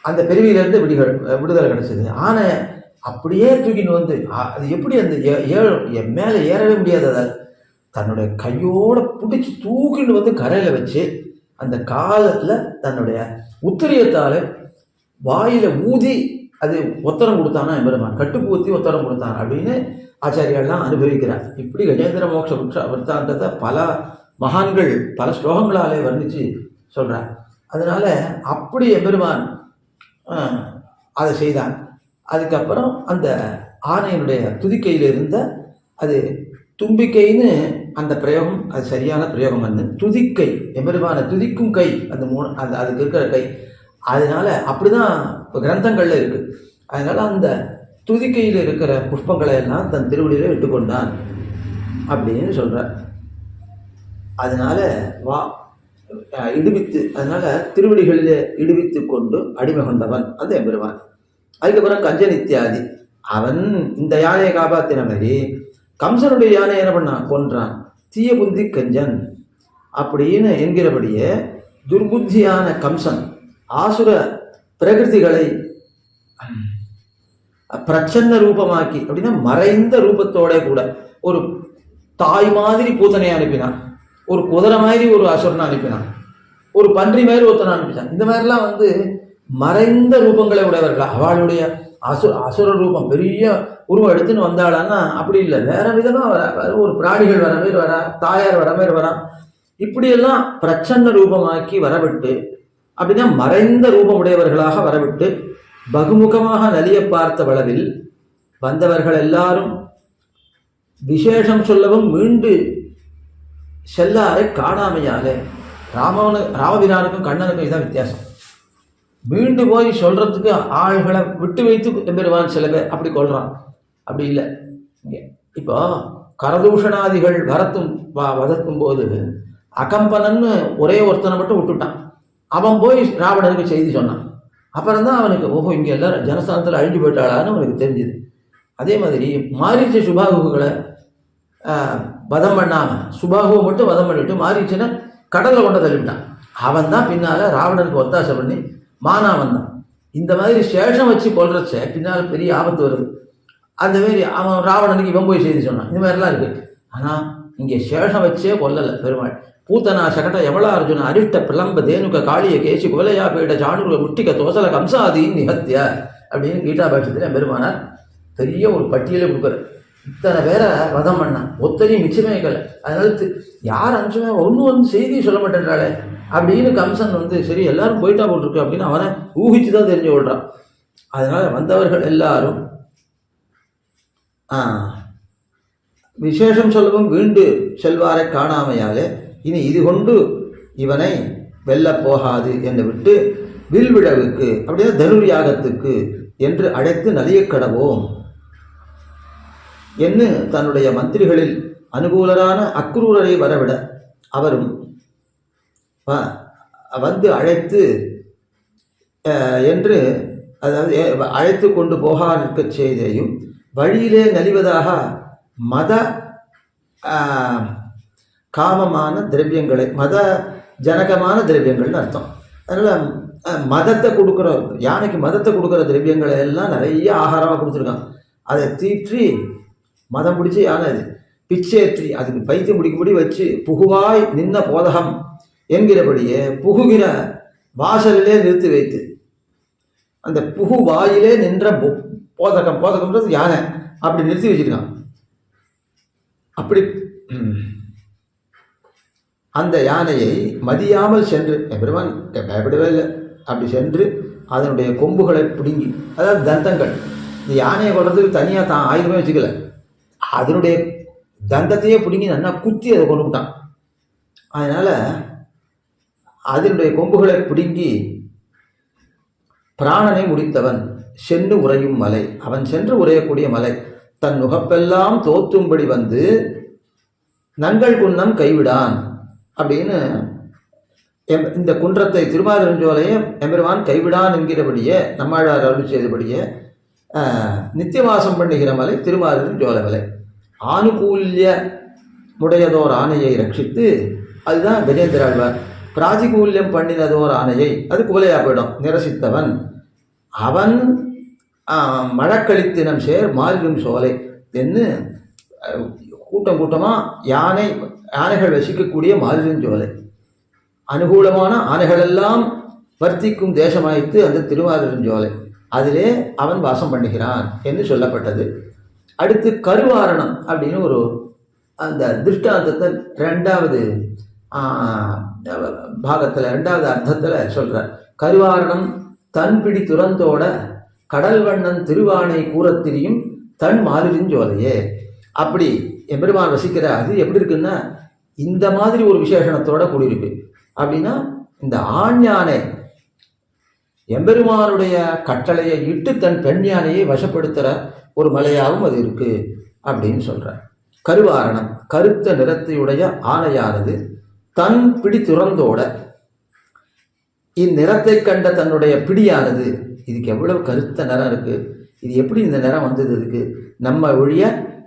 அந்த பிறவியிலேருந்து விடுதலை கிடச்சிது. ஆனால் அப்படியே தூக்கின்னு வந்து அது எப்படி அந்த மேலே ஏறவே முடியாது, அதால் தன்னுடைய கையோடு பிடிச்சி தூக்கின்னு வந்து கரையில் வச்சு அந்த காலத்தில் தன்னுடைய உத்திரியத்தால் வாயில் ஊதி அது ஒத்தரம் கொடுத்தானா எம்பெருமான், கட்டுப்பு ஊற்றி ஒத்தரம் கொடுத்தான் அப்படின்னு ஆச்சாரியாலாம் அனுபவிக்கிறார். இப்படி கஜேந்திர மோட்ச விருத்தாந்தத்தை பல மகான்கள் பல ஸ்லோகங்களாலே வர்ணித்து சொல்கிறார். அதனால் அப்படி எம்பெருமான் அதை செய்தான். அதுக்கப்புறம் அந்த ஆணையினுடைய துதிக்கையில் இருந்த அது தும்பிக்கைன்னு அந்த பிரயோகம், அது சரியான பிரயோகம். வந்து துதிக்கை எம்பெருமான துதிக்கும் கை, அந்த அதுக்கு இருக்கிற கை. அதனால அப்படி தான் இப்போ கிரந்தங்களில் இருக்குது. அதனால அந்த துதிக்கையில் இருக்கிற புஷ்பங்களை எல்லாம் தன் திருவடியில இட்டுக்கொண்டான் அப்படின்னு சொல்றார். அதனால இடுவித்து, அதனால திருவடிகளிலே இடுவித்து கொண்டு அடிமை கொண்டவன் அந்த எம்பெருமான். அதுக்கப்புறம் கஞ்சன் இத்தியாதி, அவன் இந்த யானையை காப்பாத்தின மாதிரி கம்சனுடைய யானையை என்ன பண்ணான், கொன்றான். தீய புந்தி கஞ்சன் அப்படின்னு என்கிறபடியே துர்புத்தியான கம்சன் ஆசுர பிரகிருதிகளை பிரச்சன்ன ரூபமாக்கி, அப்படின்னா மறைந்த ரூபத்தோட கூட ஒரு தாய் மாதிரி பூத்தனையை அனுப்பினான், ஒரு குதிரை மாதிரி ஒரு அசுரனை அனுப்பினான், ஒரு பன்றி மாதிரி ஒருத்தனை அனுப்பிச்சான். இந்த மாதிரிலாம் மறைந்த ரூபங்களை உடையவர்கள். அவளுடைய அசுர ரூபம் பெரிய உருவம் எடுத்துன்னு வந்தாளான்னா அப்படி இல்லை, வேற விதமா வர, ஒரு பிராணிகள் வர மாதிரி வரா, தாயார் வர மாதிரி வரா, இப்படியெல்லாம் பிரச்சன்ன ரூபமாக்கி வரவிட்டு, அப்படின்னா மறைந்த ரூபம் உடையவர்களாக வரவிட்டு பகுமுகமாக நலிய பார்த்த வளவில் வந்தவர்கள் எல்லாரும் விசேஷம் சொல்லவும் மீண்டு செல்லாரை காணாமையாக. ராமபிரானுக்கும் கண்ணனுக்கும் இதுதான் வித்தியாசம். மீண்டு போய் சொல்றதுக்கு ஆள்களை விட்டு வைத்து எம்பெருமான் சில பேர் அப்படி கொள்றான், அப்படி இல்லை. இப்போ கரதூஷணாதிகள் வதக்கும் போது அகம்பனன்னு ஒரே ஒருத்தனை மட்டும் விட்டுட்டான். அவன் போய் ராவணனுக்கு செய்தி சொன்னான். அப்புறம்தான் அவனுக்கு ஓஹோ இங்கே எல்லாரும் ஜனஸ்தானத்தில் அழிஞ்சு போயிட்டாளான்னு அவனுக்கு தெரிஞ்சுது. அதே மாதிரி மாரீச்ச சுபாகுகளை வதம் பண்ணாமல் சுபாகுவை மட்டும் வதம் பண்ணிவிட்டு மாரீச்சனை கடலில் கொண்டு தள்ளிவிட்டான். அவன் தான் பின்னால் ராவணனுக்கு ஒத்தாசை பண்ணி மானா வந்தான். இந்த மாதிரி சேஷம் வச்சு கொள்றச்ச பின்னால் பெரிய ஆபத்து வருது. அந்த மாதிரி அவன் ராவணனுக்கு இவன் போய் செய்தி சொன்னான். இந்த மாதிரிலாம் இருக்குது. ஆனால் இங்கே சேஷம் வச்சே கொல்லலை பெருமாள். பூத்தனா சகட எவளா அர்ஜுன அரிஷ்ட பிரலம்ப தேனுக காளிய கேசி குவலையா பீட சாணுக முட்டிக தோசல கம்சாதீன் நிகத்திய அப்படின்னு கீதா பாட்சத்தில் பெருமானார் பெரிய ஒரு பட்டியலை கொடுக்குறார். இத்தனை பேரை வதம் பண்ணான், ஒத்தனையும் மிச்சமே கலை. அதனால யார் அனுப்பிச்சுமே ஒன்று செய்தி சொல்ல மாட்டேன்றாளே அப்படின்னு கம்சன் சரி எல்லாரும் போயிட்டா போட்டிருக்கு அப்படின்னு அவனை ஊகிச்சு தான் தெரிஞ்சு விடுறான். அதனால வந்தவர்கள் எல்லாரும் விசேஷம் சொல்லவும் வீண்டு செல்வாரை காணாமையாலே இனி இது கொண்டு இவனை வெல்ல போகாது என்று விட்டு வில்விழவுக்கு, அப்படியே தனுர் யாகத்துக்கு என்று அழைத்து நலிய கடவோம் என்று தன்னுடைய மந்திரிகளில் அனுகூலரான அக்ரூரரை வரவிட அவரும் அழைத்து என்று, அதாவது அழைத்து கொண்டு போகா நிற்க செய்தியும் வழியிலே நலிவதாக மத காமமான திரவியங்களை, மத ஜனகமான திரவியங்கள்னு அர்த்தம். அதனால் மதத்தை கொடுக்குற யானைக்கு மதத்தை கொடுக்குற திரவியங்களை எல்லாம் நிறைய ஆகாரமாக கொடுத்துருக்கான். அதை தீற்றி மதம் பிடிச்சி யானை அது பிச்சேற்றி அதுக்கு பைத்தியம் முடிக்கும்படி வச்சு புகுவாய் நின்ன போதகம் என்கிறபடியே புகுகிற வாசலிலே நிறுத்தி வைத்து அந்த புகு வாயிலே நின்ற போதகம்ன்றது யானை அப்படி நிறுத்தி வச்சிருக்கான். அப்படி அந்த யானையை மதியாமல் சென்று பெருமான் பயப்படவே இல்லை, அப்படி சென்று அதனுடைய கொம்புகளை பிடுங்கி, அதாவது தந்தங்கள், இந்த யானையை கொள்றதுக்கு தனியாக தான் ஆயுதமே வச்சுக்கல, அதனுடைய தந்தத்தையே பிடுங்கி நல்லா குத்தி அதை கொண்டு விட்டான். அதனால் அதனுடைய கொம்புகளை பிடுங்கி பிராணனை முடித்தவன் சென்று உறையும் மலை, அவன் சென்று உறையக்கூடிய மலை தன் நுகப்பெல்லாம் தோற்றும்படி வந்து நங்கள் குன்னம் கைவிடான் அப்படின்னு இந்த குன்றத்தை திருமாலிருஞ்சோலையை எம்பெருமான் கைவிடான் என்கிறபடியே நம்மாழ்வார் அருள் செய்தபடியே நித்தியவாசம் பண்ணுகிற மலை திருமாலிருஞ்சோலை மலை. ஆனுகூல்ய முடையதோர் ஆணையை ரட்சித்து, அதுதான் கஜேந்திராழ்வார். பிராதிகூல்யம் பண்ணினதோர் ஆணையை, அது குவலையா போயிடும், நிரசித்தவன் அவன் மழக்களித்தினம் சேர் மால்கும் சோலை என்று கூட்டம் கூட்டமாக யானைகள் வசிக்கக்கூடிய மாலிருஞ்சோலை, அனுகூலமான ஆனைகளெல்லாம் வர்த்திக்கும் தேசமாய்த்து அந்த திருமாலிருஞ்சோலை, அதிலே அவன் வாசம் பண்ணுகிறான் என்று சொல்லப்பட்டது. அடுத்து கருவாரணம் அப்படின்னு ஒரு அந்த திருஷ்டாந்தத்தை ரெண்டாவது பாகத்தில் ரெண்டாவது அர்த்தத்தில் சொல்கிறார். கருவாரணம் தன்பிடி துறந்தோட கடல் வண்ணன் திருவானை கூறத்திரியும் தன் மாலிருஞ்சோலையே. அப்படி எம்பெருமான் வசிக்கிற அது எப்படி இருக்குன்னா இந்த மாதிரி ஒரு விசேஷணத்தோட கூடியிருக்கு. அப்படின்னா இந்த ஆண் யானை எம்பெருமானுடைய கட்டளையை இட்டு தன் பெண் யானையை வசப்படுத்துகிற ஒரு மலையாகவும் அது இருக்கு அப்படின்னு சொல்றார். கருவாரணம், கருத்த நிறத்தையுடைய ஆணையானது தன் பிடி துறந்தோட இந்நிறத்தை கண்ட தன்னுடைய பிடியானது, இதுக்கு எவ்வளவு கருத்த நிறம் இருக்கு, இது எப்படி இந்த நிறம் வந்தது, இதுக்கு நம்ம ஒழிய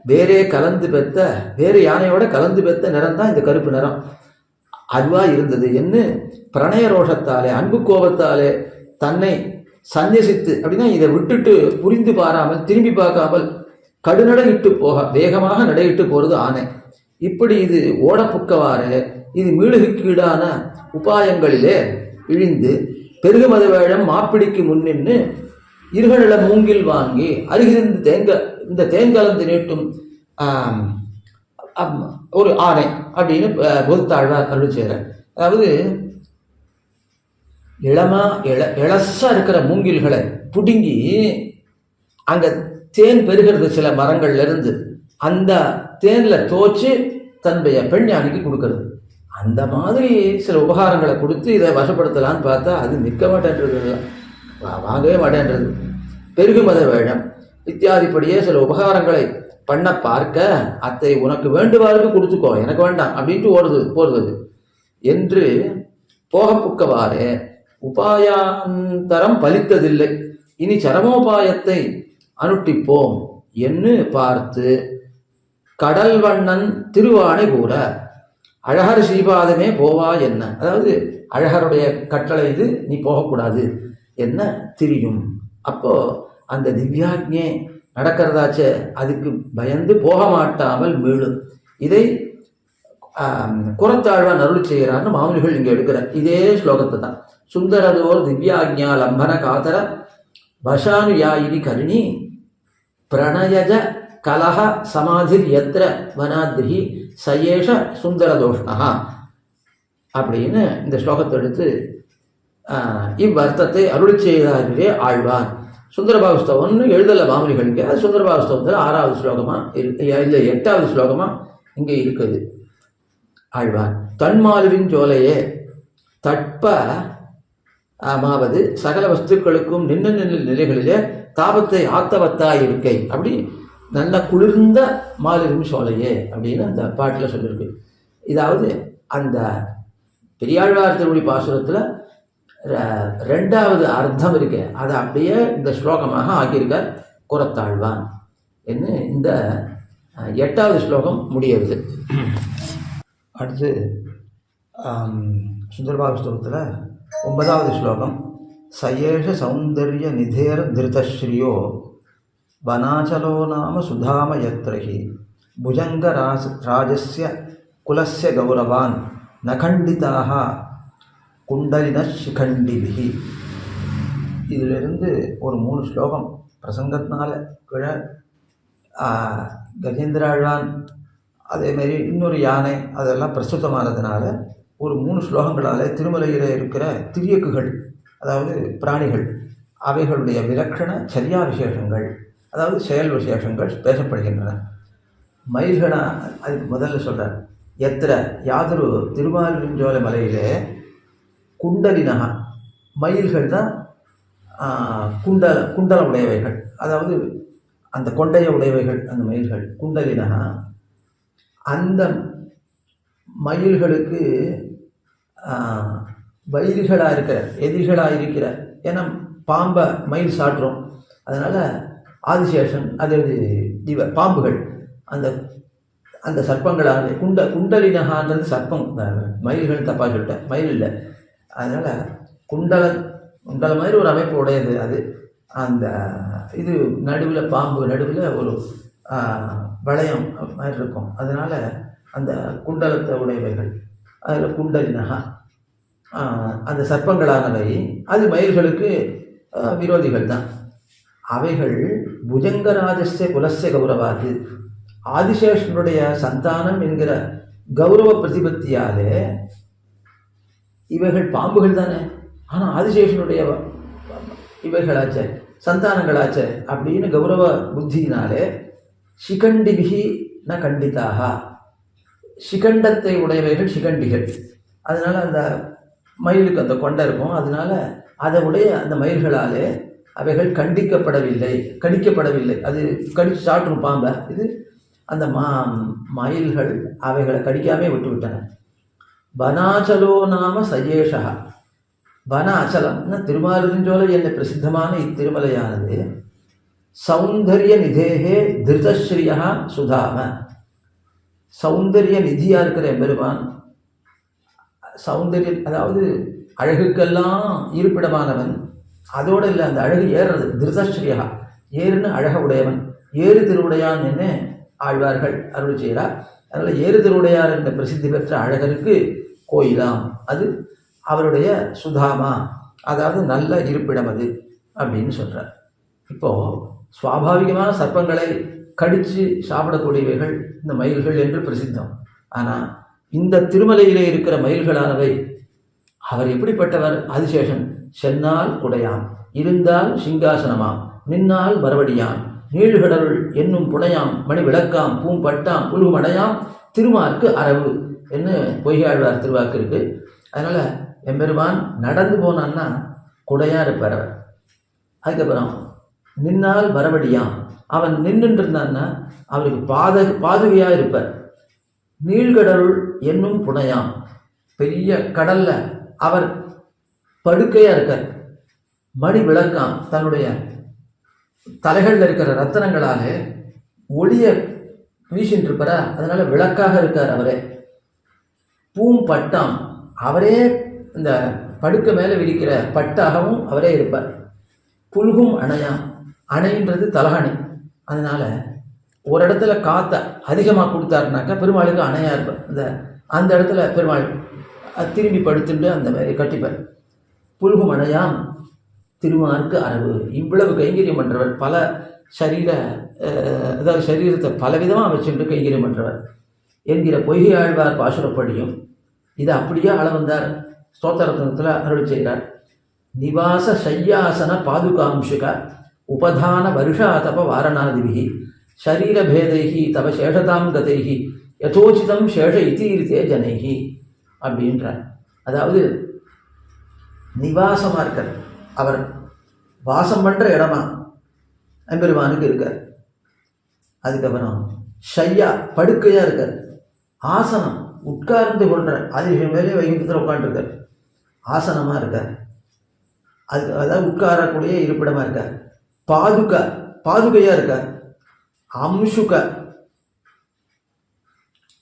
வேறு யானையோட கலந்து பெத்த நிறம் தான் இந்த கருப்பு நிறம், அதுவா இருந்தது என்று பிரணய ரோஷத்தாலே அன்பு கோபத்தாலே தன்னை சந்நியசித்து, அப்படின்னா இதை விட்டுட்டு புரிந்து பாராமல் திரும்பி பார்க்காமல் கடுநடையிட்டு போக வேகமாக நடையிட்டு போறது ஆனை. இப்படி இது ஓடப்புக்கவாறு இது மீளுகுக்கீடான உபாயங்களிலே இழிந்து பெருகுமத வேழம் மாப்பிடிக்கு முன்னின்று இருகநில மூங்கில் வாங்கி அருகிருந்து இந்த தேன்கலந்து நீட்டும் ஒரு ஆணை அப்படின்னு பொதுத்தாழ்வார் அருள் செய்கிறார். அதாவது இளசா இருக்கிற மூங்கில்களை புடுங்கி அங்க தேன் பெருகிறது சில மரங்கள்ல இருந்து, அந்த தேன்ல தோச்சு தன்னுடைய பெண் யானைக்கு கொடுக்கறது. அந்த மாதிரி சில உபகாரங்களை கொடுத்து இதை வசப்படுத்தலான்னு பார்த்தா அது நிற்க மாட்டேன்றது, வாங்கவே மாட்டேன்றது. பெருகுமத வேழம் இத்தியாதிப்படியே சில உபகாரங்களை பண்ண பார்க்க அத்தை உனக்கு வேண்டுவாருக்கு கொடுத்துக்கோ, எனக்கு வேண்டாம் அப்படின்ட்டு போறது என்று போகப்புக்கவாறு உபாயாந்தரம் பலித்ததில்லை, இனி சரமோபாயத்தை அனுட்டிப்போம் என்று பார்த்து கடல் வண்ணன் திருவாணை கூற அழகர் ஸ்ரீபாதமே போவா என்ன, அதாவது அழகருடைய கட்டளை இது, நீ போகக்கூடாது என்ன திரியும். அப்போ அந்த திவ்யாக்ஞே நடக்கிறதாச்சே அதுக்கு பயந்து போக மாட்டாமல் மீளும். இதை குறத்தாழ்வான் அருள் செய்கிறான்னு மாமுனிகள் இங்கே எடுக்கிறார். இதே ஸ்லோகத்தை தான் சுந்தரதோர் திவ்யாக்ஞா லம்பன காதர பஷானுயாயினி கருணி பிரணயஜ கலஹ சமாதிர் யத்ர வனாத்ரி சயேஷ சுந்தரதோஷ்ணா அப்படின்னு இந்த ஸ்லோகத்தை எடுத்து இவ்வர்த்தத்தை அருள் செய்தார்களே ஆழ்வான். சுந்தரபாவஸ்தவம்னு எழுதலை மாமுனிகளுக்கு, அது சுந்தரபாவஸ்தவத்தில் 6வது ஸ்லோகமா இல்லை 8வது ஸ்லோகமா இங்கே இருக்குது. ஆழ்வான் தன்மாலுவின் ஜோலையே தட்ப மாவது சகல வஸ்துக்களுக்கும் நின்ன நிலைகளிலே தாபத்தை ஆத்தவத்தாய் இருக்கை, அப்படி நல்ல குளிர்ந்த மாலுவின் சோலையே அப்படின்னு அந்த பாட்டில் சொல்லியிருக்கு. இதாவது அந்த பெரியாழ்வார் திருமொழி பாசுரத்தில் 2வது அர்த்தம் இருக்கு, அதை அப்படியே இந்த ஸ்லோகமாக ஆக்கியிருக்கார் குறத்தாழ்வான் என்று இந்த 8வது ஸ்லோகம் முடியுது. அடுத்து சுந்தரபாவஸ்தவத்தில் 9வது ஸ்லோகம் சயேஷ சௌந்தர்ய நிதேர திருதஸ்ரீயோ வனாச்சலோ நாம சுதாம யத்ரஹி புஜங்க ராஜஸ்ய குலஸ்ய கௌரவான் நகண்டிதாக குண்டலின சிகண்டிபிகி. இதிலிருந்து ஒரு 3 ஸ்லோகம் பிரசங்கத்தினால கீழே கஜேந்திராழ்வான் அதேமாரி இன்னொரு யானை அதெல்லாம் பிரசுத்தமானதுனால ஒரு 3 ஸ்லோகங்களால் திருமலையில் இருக்கிற திரியக்குகள், அதாவது பிராணிகள், அவைகளுடைய விலக்ஷண சரியா விசேஷங்கள், அதாவது செயல் விசேஷங்கள் பேசப்படுகின்றன. மயில்களா அதுக்கு முதல்ல சொல்கிறார். எத்திர யாதொரு திருமாலிருஞ்சோலை மலையிலே குண்டலினகா மயில்கள் தான் குண்டல உடையவைகள், அதாவது அந்த கொண்டைய உடையவைகள் அந்த மயில்கள் குண்டலினகா. அந்த மயில்களுக்கு வைரிகளாக இருக்கிற எதிரிகளாக இருக்கிற, ஏன்னா பாம்பை மயில் சாட்டுறோம், அதனால் ஆதிசேஷன் அது பாம்புகள் அந்த அந்த சர்ப்பங்களாக குண்டலினகான்றது சர்ப்பம், மயில்கள் தப்பாக சொல்லிட்டேன், மயில் இல்லை. அதனால் குண்டல மாதிரி ஒரு அமைப்பு உடையது அது. அந்த இது நடுவில் பாம்பு நடுவில் ஒரு வளையம் மாதிரி இருக்கும், அதனால் அந்த குண்டலத்தை உடையவைகள் அதில் குண்டலினகா. அந்த சர்ப்பங்களானவை அது மயில்களுக்கு விரோதிகள் தான். அவைகள் புஜங்கராஜஸ்ய குலஸ்ய கௌரவாது ஆதிசேஷனுடைய சந்தானம் என்கிற கௌரவ பிரதிபத்தியாலே இவைகள் பாம்புகள் தானே, ஆனால் ஆதிசேஷனுடைய இவைகளாச்சே சந்தானங்களாச்சே அப்படின்னு கௌரவ புத்தியினாலே சிகண்டிபிகி ந கண்டிதாக, சிகண்டத்தை உடையவைகள் சிகண்டிகள். அதனால் அந்த மயிலுக்கு அந்த கொண்டை இருக்கும், அதனால அதை உடைய அந்த மயில்களாலே அவைகள் கடிக்கப்படவில்லை. அது கடிச்சு சாற்றும் பாம்பை. இது அந்த மயில்கள் அவைகளை கடிக்காமே விட்டுவிட்டன. வனாச்சலோ நாம சயேஷா. வன அச்சலம்னா திருமாலிருஞ்சோலை என்ற பிரசித்தமான இத்திருமலையானது சௌந்தர்ய நிதேகே திருதஸ்ரீயா சுதாம. சௌந்தர்ய நிதியா இருக்கிற எம்பெருமான், சௌந்தர்யம் அதாவது அழகுக்கெல்லாம் இருப்பிடமானவன். அதோடு இல்லை, அந்த அழகு ஏறுறது திருதஸ்ரீயா, ஏறுன்னு அழக உடையவன். ஏறு திருவுடையான் என்ன ஆழ்வார்கள் அருள் செய்கிறார். அதனால் ஏறு திருவுடையார் என்ற பிரசித்தி பெற்ற அழகருக்கு கோயிலாம். அது அவருடைய சுதாமா, அதாவது நல்ல இருப்பிடம் அது அப்படின்னு சொல்கிறார். இப்போது சுவாபாவிகமான சர்ப்பங்களை கடித்து சாப்பிடக்கூடியவைகள் இந்த மயில்கள் என்று பிரசித்தம். ஆனால் இந்த திருமலையிலே இருக்கிற மயில்களானவை அவர் எப்படிப்பட்டவர்? ஆதிசேஷன் சென்னால் குடையாம், இருந்தால் சிங்காசனமாம், நின்னால் மறுபடியாம், நீழ்கடலுள் என்னும் புனையாம், மணி விளக்காம், பூம்பட்டாம், புல்குமடையாம், திருமார்க்கு அரவு என்று பொய்யாழ்வார் திருவாக்கு இருக்கு. அதனால் எம்பெருமான் நடந்து போனான்னா குடையாக இருப்பார் அவர். அதுக்கப்புறம் நின்னால் மறுபடியாம், அவன் நின்றுட்டு இருந்தான்னா அவருக்கு பாதுகையாக இருப்பார். நீழ்கடலுள் என்னும் புனையாம், பெரிய கடல்ல அவர் படுக்கையாக இருக்கார். மணி விளக்காம், தன்னுடைய தலைகளில் இருக்கிற ரத்தனங்களாலே ஒளிய வீசின்னு இருப்பாரா, அதனால விளக்காக இருக்கார் அவரே. பூம்பட்டாம், அவரே இந்த படுக்க மேலே விரிக்கிற பட்டாகவும் அவரே இருப்பார். புல்கும் அணையாம், அணைன்றது தலகாணி. அதனால ஒரு இடத்துல காற்றை அதிகமாக கொடுத்தாருனாக்கா பெருமாளுக்கு அணையாக இருப்பார். அந்த இடத்துல பெருமாள் திரும்பி படுத்துட்டு அந்த மாதிரி கட்டிப்பார். புல்கும் அணையாம், திருமார்க்கு அரவு. இவ்வளவு கைங்கரியம் பண்ணுறவர், பல அதாவது சரீரத்தை பலவிதமாக வச்சுட்டு கைங்கரியம் பண்ணுறவர் என்கிற பொய்கை ஆழ்வார் பாசுரப்படியும் இதை அப்படியே அளவந்தார் ஸ்தோத்திரத்தில் அருள் செய்கிறார். நிவாச சய்யாசன பாதுகாம்சுக உபதான வருஷாதப வாரணாதிபிகி ஷரீரபேதைகி தவ சேஷதாம் கதைகி யதோச்சிதம் சேஷ இத்தீரித்தே ஜனைகி அப்படின்றார். அதாவது நிவாசமாக இருக்கார், அவர் வாசம் பண்ணுற இடமா எம்பெருமானுக்கு இருக்கார். அதுக்கப்புறம் ஷையா, படுக்கையாக இருக்கார். ஆசனம், உட்கார்ந்து கொள்ற ஆதிசேஷன் மேலே வைகுண்டத்தில் உட்காந்துருக்கார், ஆசனமாக இருக்கார். அதாவது உட்காரக்கூடிய இருப்பிடமாக இருக்கார். பாதுகையாக இருக்கார். அம்சுக,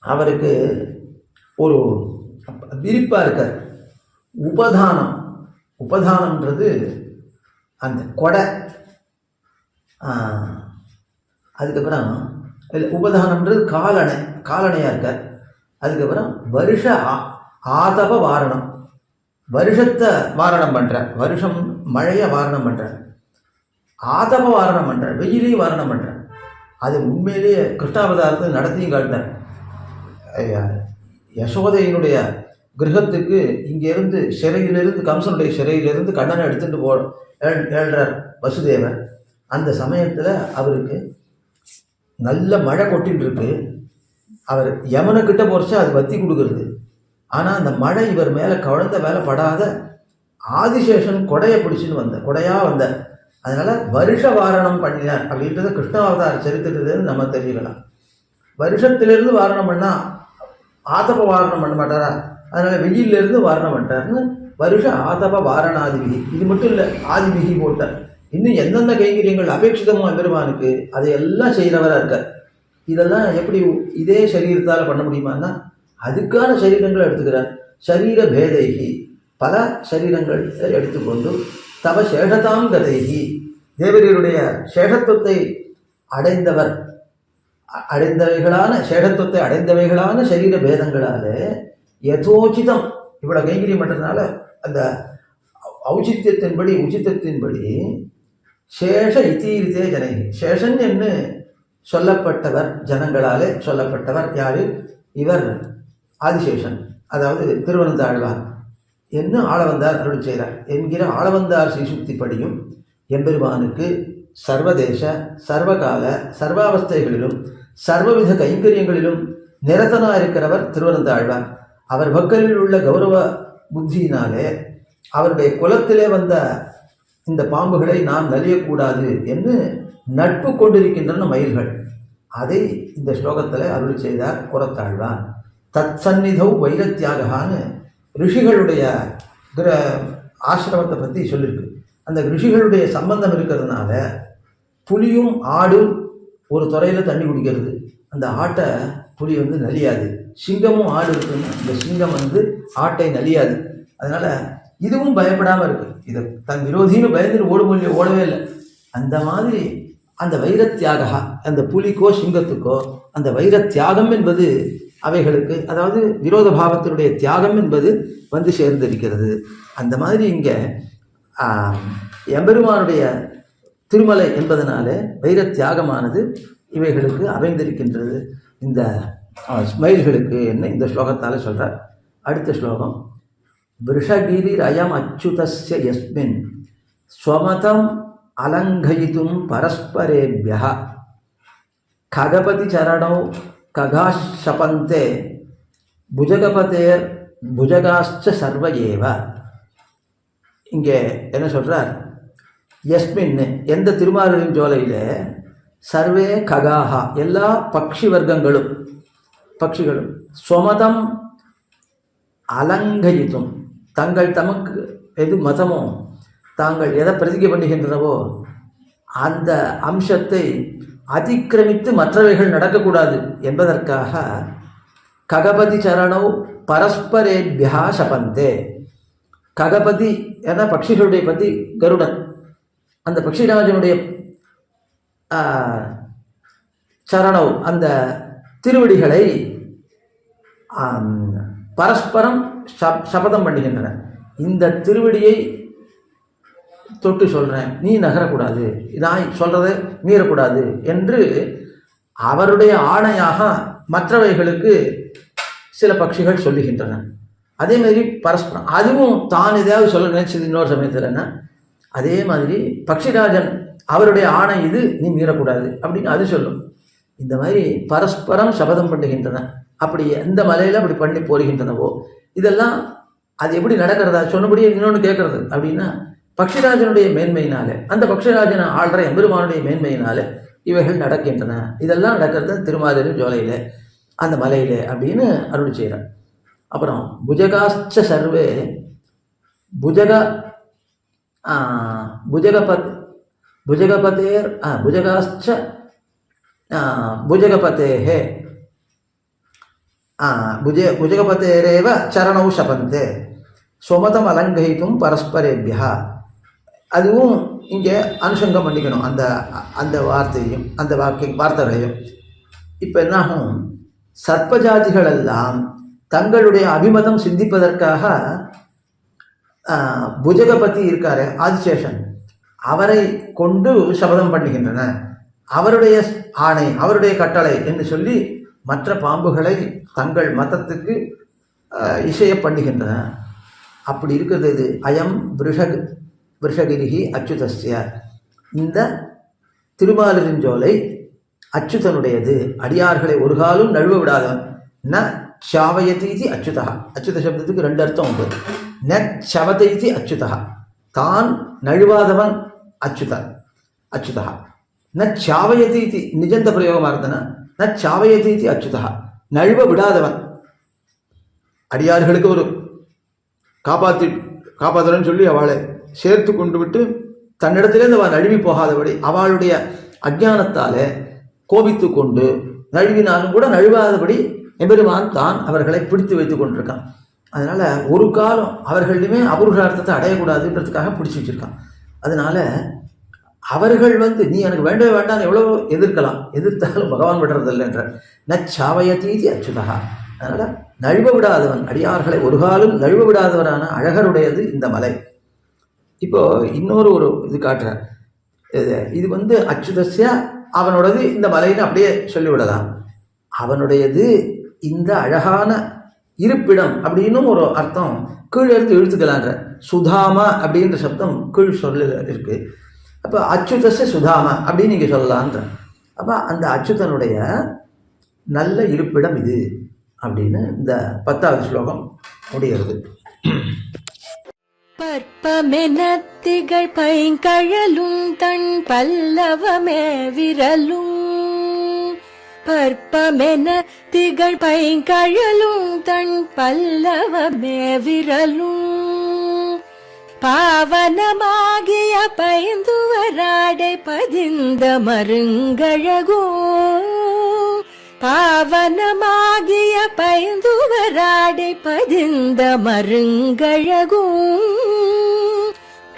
அவருக்கு ஒரு விரிப்பாக இருக்கார். உபதானம்ன்றது அந்த கொடை. அதுக்கப்புறம் உபதானம்ன்றது காலணையாக இருக்கார். அதுக்கப்புறம் வருஷ ஆதப வாரணம், வருஷத்தை வாரணம் பண்ணுறார். வருஷம் மழையை வாரணம் பண்ணுறார். ஆதப வாரணம் பண்ணுறார், வெயிலையும் வாரணம் பண்ணுறார். அது உண்மையிலேயே கிருஷ்ணாவதாரத்தை நடத்தியும் காட்டினார். யசோதையினுடைய கிரகத்துக்கு இங்கேருந்து சிறையிலிருந்து, கம்சனுடைய சிறையிலிருந்து கண்ணனை எடுத்துகிட்டு ஏழ்றார் வசுதேவர். அந்த சமயத்தில் அவருக்கு நல்ல மழை கொட்டின்னு இருக்கு. அவர் யமனுக்கிட்ட போகிறச்சா அது வத்தி கொடுக்குறது. ஆனால் அந்த மழை இவர் மேலே குழந்தை மேலே படாத ஆதிசேஷன் கொடையை பிடிச்சின்னு கொடையாக வந்தார். அதனால் வருஷ வாரணம் பண்ணினார் அப்படின்றது கிருஷ்ணாவதார சரித்திரத்திலிருந்து நம்ம தெரிஞ்சுக்கலாம். வருஷத்திலிருந்து வாரணம் பண்ணால் ஆதப வாரணம் பண்ண மாட்டாரா, அதனால் வெயிலிருந்து வாரணம் பண்ணிட்டார்னு வருஷ ஆதப வாரணாதிபிகி. இது மட்டும் இல்லை, ஆதிபிகி போட்டார். இன்னும் எந்தெந்த கைங்கரியங்கள் அபேட்சிதமோ பெருமானுக்கு அதையெல்லாம் செய்கிறவராக இருக்கார். இதெல்லாம் எப்படி இதே சரீரத்தால் பண்ண முடியுமான்னா அதுக்கான சரீரங்களை எடுத்துக்கிறார். சரீர பேதைகி, பல சரீரங்கள் எடுத்துக்கொண்டு தவ சேஷதாம் கதைகி, தேவரீருடைய சேஷத்துவத்தை அடைந்தவைகளான சரீர பேதங்களால யதோச்சிதம் இவ்வளோ கைங்கரியம் பண்ணுறதுனால அந்த உச்சித்தத்தின்படி சேஷ இத்தீரித்தே ஜனகி, சேஷன் என்று சொல்லப்பட்டவர், ஜனங்களாலே சொல்லப்பட்டவர் யாரு? இவர் ஆதிசேஷன், அதாவது திருவனந்தாழ்வார் என்ன ஆளவந்தார் அருள் செய்கிறார் என்கிற ஆளவந்தார் ஸ்ரீசுக்திப்படியும் எம்பெருமானுக்கு சர்வதேச சர்வகால சர்வாவஸ்தைகளிலும் சர்வவித கைங்கரியங்களிலும் நிரதனாக இருக்கிறவர் திருவனந்தாழ்வார். அவர் பக்கலில் உள்ள கௌரவ புத்தியினாலே அவருடைய குலத்திலே வந்த இந்த பாம்புகளை நாம் நலியக்கூடாது என்று நட்பு கொண்டிருக்கின்றன மயில்கள். அதை இந்த ஸ்லோகத்தில் அருள் செய்தார் குறத்தாழ்வான். தத் சந்நிதௌ வைரத்தியாகான்னு ரிஷிகளுடைய ஆசிரமத்தை பற்றி சொல்லியிருக்கு. அந்த ரிஷிகளுடைய சம்பந்தம் இருக்கிறதுனால புலியும் ஆடும் ஒரு துறையில் தண்ணி குடிக்கிறது. அந்த ஆட்டை புலி நலியாது. சிங்கமும் ஆடு இருக்குன்னா இந்த சிங்கம் ஆட்டை நலியாது. அதனால் இதுவும் பயப்படாமல் இருக்குது. இதை தன் விரோதின்னு பயந்துட்டு ஓடவே இல்லை. அந்த மாதிரி அந்த வைரத்தியாக அந்த புலிக்கோ சிங்கத்துக்கோ அந்த வைரத்தியாகம் என்பது அவைகளுக்கு, அதாவது விரோத பாவத்தினுடைய தியாகம் என்பது சேர்ந்திருக்கிறது. அந்த மாதிரி இங்கே எம்பெருமானுடைய திருமலை என்பதனால வைரத்தியாகமானது இவைகளுக்கு அமைந்திருக்கின்றது. இந்த மயில்களுக்கு என்ன இந்த ஸ்லோகத்தால் சொல்கிறார். அடுத்த ஸ்லோகம், விருஷகிரிர் அயம் அச்சுதஸ்ய யஸ்மின் ஸ்வமதம் அலங்கயிதும் பரஸ்பரேபியः ககபதி சரணோ ககாஷபந்தே புஜகபதேர் புஜகாச்ச சர்வ ஏவ. இங்கே என்ன சொல்கிறார், யஸ்மின் எந்த திருமாலின் ஜோலையில் சர்வே ககாஹா எல்லா பட்சிகளும் ஸ்வமதம் அலங்கயித்தும் தங்கள் தமக்கு எது மதமோ தாங்கள் எதை பிரதிகை பண்ணுகின்றனவோ அந்த அம்சத்தை அதிக்கிரமித்து மற்றவைகள் நடக்கக்கூடாது என்பதற்காக ககபதி சரணோ பரஸ்பரேபியா சபந்தே. ககபதி என பட்சிகளுடைய பதி கருடன். அந்த பட்சிராஜனுடைய சரணவ் அந்த திருவடிகளை பரஸ்பரம் சபதம் பண்ணுகின்றன. இந்த திருவடியை தொட்டு சொல்கிறேன், நீ நகரக்கூடாது, நான் சொல்கிறதை மீறக்கூடாது என்று அவருடைய ஆணையாக மற்றவைகளுக்கு சில பட்சிகள் சொல்லுகின்றன. அதேமாதிரி பரஸ்பரம் அதுவும் தான் எதாவது சொல்ல நினைச்சது இன்னொரு சமயத்தில்னா அதே மாதிரி பக்ஷிராஜன் அவருடைய ஆணை இது நீ மீறக்கூடாது அப்படின்னு அது சொல்லும். இந்த மாதிரி பரஸ்பரம் சபதம் பண்ணுகின்றன. அப்படி எந்த மலையில் அப்படி பண்ணி போடுகின்றனவோ இதெல்லாம் அது எப்படி நடக்கிறதா சொன்னபடியே இன்னொன்று கேட்கறது அப்படின்னா பக்ஷிராஜனுடைய மேன்மையினால, அந்த பக்ஷிராஜனை ஆள்ற எம்பெருமானுடைய மேன்மையினால இவைகள் நடக்கின்றன. இதெல்லாம் நடக்கிறது திருமாலின் ஜோலையில் அந்த மலையில் அப்படின்னு அருள் செய்கிறார். அப்புறம் புஜகாச்ச சர்வே புஜகபதேர் புஜகாச்ச புஜகபதேஹே புஜகபதேரேவ சரணௌ சபந்தே ஸ்வமதம் அலங்கயித்தும் பரஸ்பரேபியா. அதுவும் இங்கே அனுசங்கம் பண்ணிக்கணும் அந்த அந்த வார்த்தையும் அந்த வார்த்தைகளையும். இப்போ என்னாகும், சர்ப்பஜாதிகளெல்லாம் தங்களுடைய அபிமதம் சிந்திப்பதற்காக புஜகபதி இருக்காரு ஆதிசேஷன், அவரை கொண்டு சபதம் பண்ணுகின்றன. அவருடைய ஆணை அவருடைய கட்டளை என்று சொல்லி மற்ற பாம்புகளை தங்கள் மதத்துக்கு இசைய பண்ணுகின்றன. அப்படி இருக்கிறது இது. அயம் விருஷகிரிஹி அச்சுதஸ்ய, இந்த திருமாலிருஞ்சோலை அச்சுதனுடையது, அடியார்களை ஒரு காலும் நழுவ விடாதவன். ந சாவயதீதி அச்சுதா, அச்சுத சப்தத்துக்கு ரெண்டு அர்த்தம் உண்டு. ந சவதைதி அச்சுதா, தான் நழுவாதவன் அச்சுதா. ந சாவயதீதி நிஜந்த பிரயோகமாக இருந்தனா ந சாவயதீதி அச்சுதா, நழுவ விடாதவன். அடியார்களுக்கு ஒரு காப்பாற்றுறன்னு சொல்லி அவளை சேர்த்து கொண்டு விட்டு தன்னிடத்திலேருந்து அவள் நழுவி போகாதபடி அவளுடைய அஜ்ஞானத்தாலே கோபித்து கொண்டு நழுவினாலும் கூட நழுவாதபடி எம்பெருமான் தான் அவர்களை பிடித்து வைத்து கொண்டிருக்கான். அதனால் ஒரு காலம் அவர்களிலுமே அபுருஷார்த்தத்தை அடையக்கூடாதுன்றதுக்காக பிடிச்சி வச்சுருக்கான். அதனால் அவர்கள் நீ எனக்கு வேண்டவே வேண்டாம் எவ்வளோ எதிர்த்தாலும் பகவான் விடுறதில்லைன்ற நச்சாவயதீதி அச்சுதா. அதனால் நழுவ விடாதவன், அடியார்களை ஒரு காலம் நழுவ விடாதவரான அழகருடையது இந்த மலை. இப்போ இன்னொரு இது காட்டுறேன். இது அச்சுதஸ்ய அவனோடது இந்த மலைன்னு அப்படியே சொல்லிவிடலாம். அவனுடையது இந்த அழகான இருப்பிடம் அப்படின்னும் ஒரு அர்த்தம் கீழே இருந்து இழுத்துக்கலான்ற. சுதாமா அப்படின்ற சப்தம் கீழ் சொல்ல இருக்கு. அப்போ அச்சுதஸ்ய சுதாமா அப்படின்னு நீங்கள் சொல்லலான்ற. அப்போ அந்த அச்சுதனுடைய நல்ல இருப்பிடம் இது அப்படின்னு இந்த 10வது ஸ்லோகம் முடிகிறது. பற்பமென திகழ் பைங்கழலும் தன் பல்லவமே விரலும் பற்பமென திகழ் பைங்கழலும் தன் பல்லவமே விரலும் பாவனமாகிய பைந்துவராடை பதிந்த மருங்கழகோ பாவனமாகிய பைந்துவராடை பதிந்த மருங்கழகோ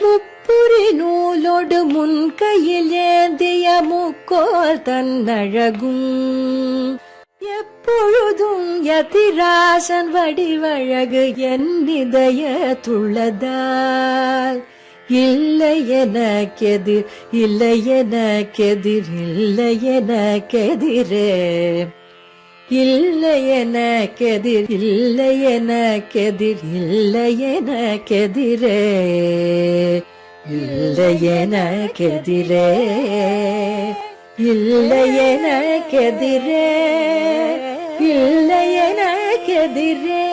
முப்புரி நூலோடு முன்கையில் ஏந்திய முக்கோல் தன்னழகும் எப்பொழுதும் யதிராசன் வடிவழகு என் இதயத்துள்ளதால் இல்லை எனக்கெதிர் இல்லை எனக்கெதிர் இல்லை எனக்கெதிரே இல்லை எனக்கெதிர் இல்லை எனக்கெதிர் இல்லை எனக்கெதிரே இல்லை எனக்கெதிரே இல்லை எனக்கெதிரே இல்லை எனக்கெதிரே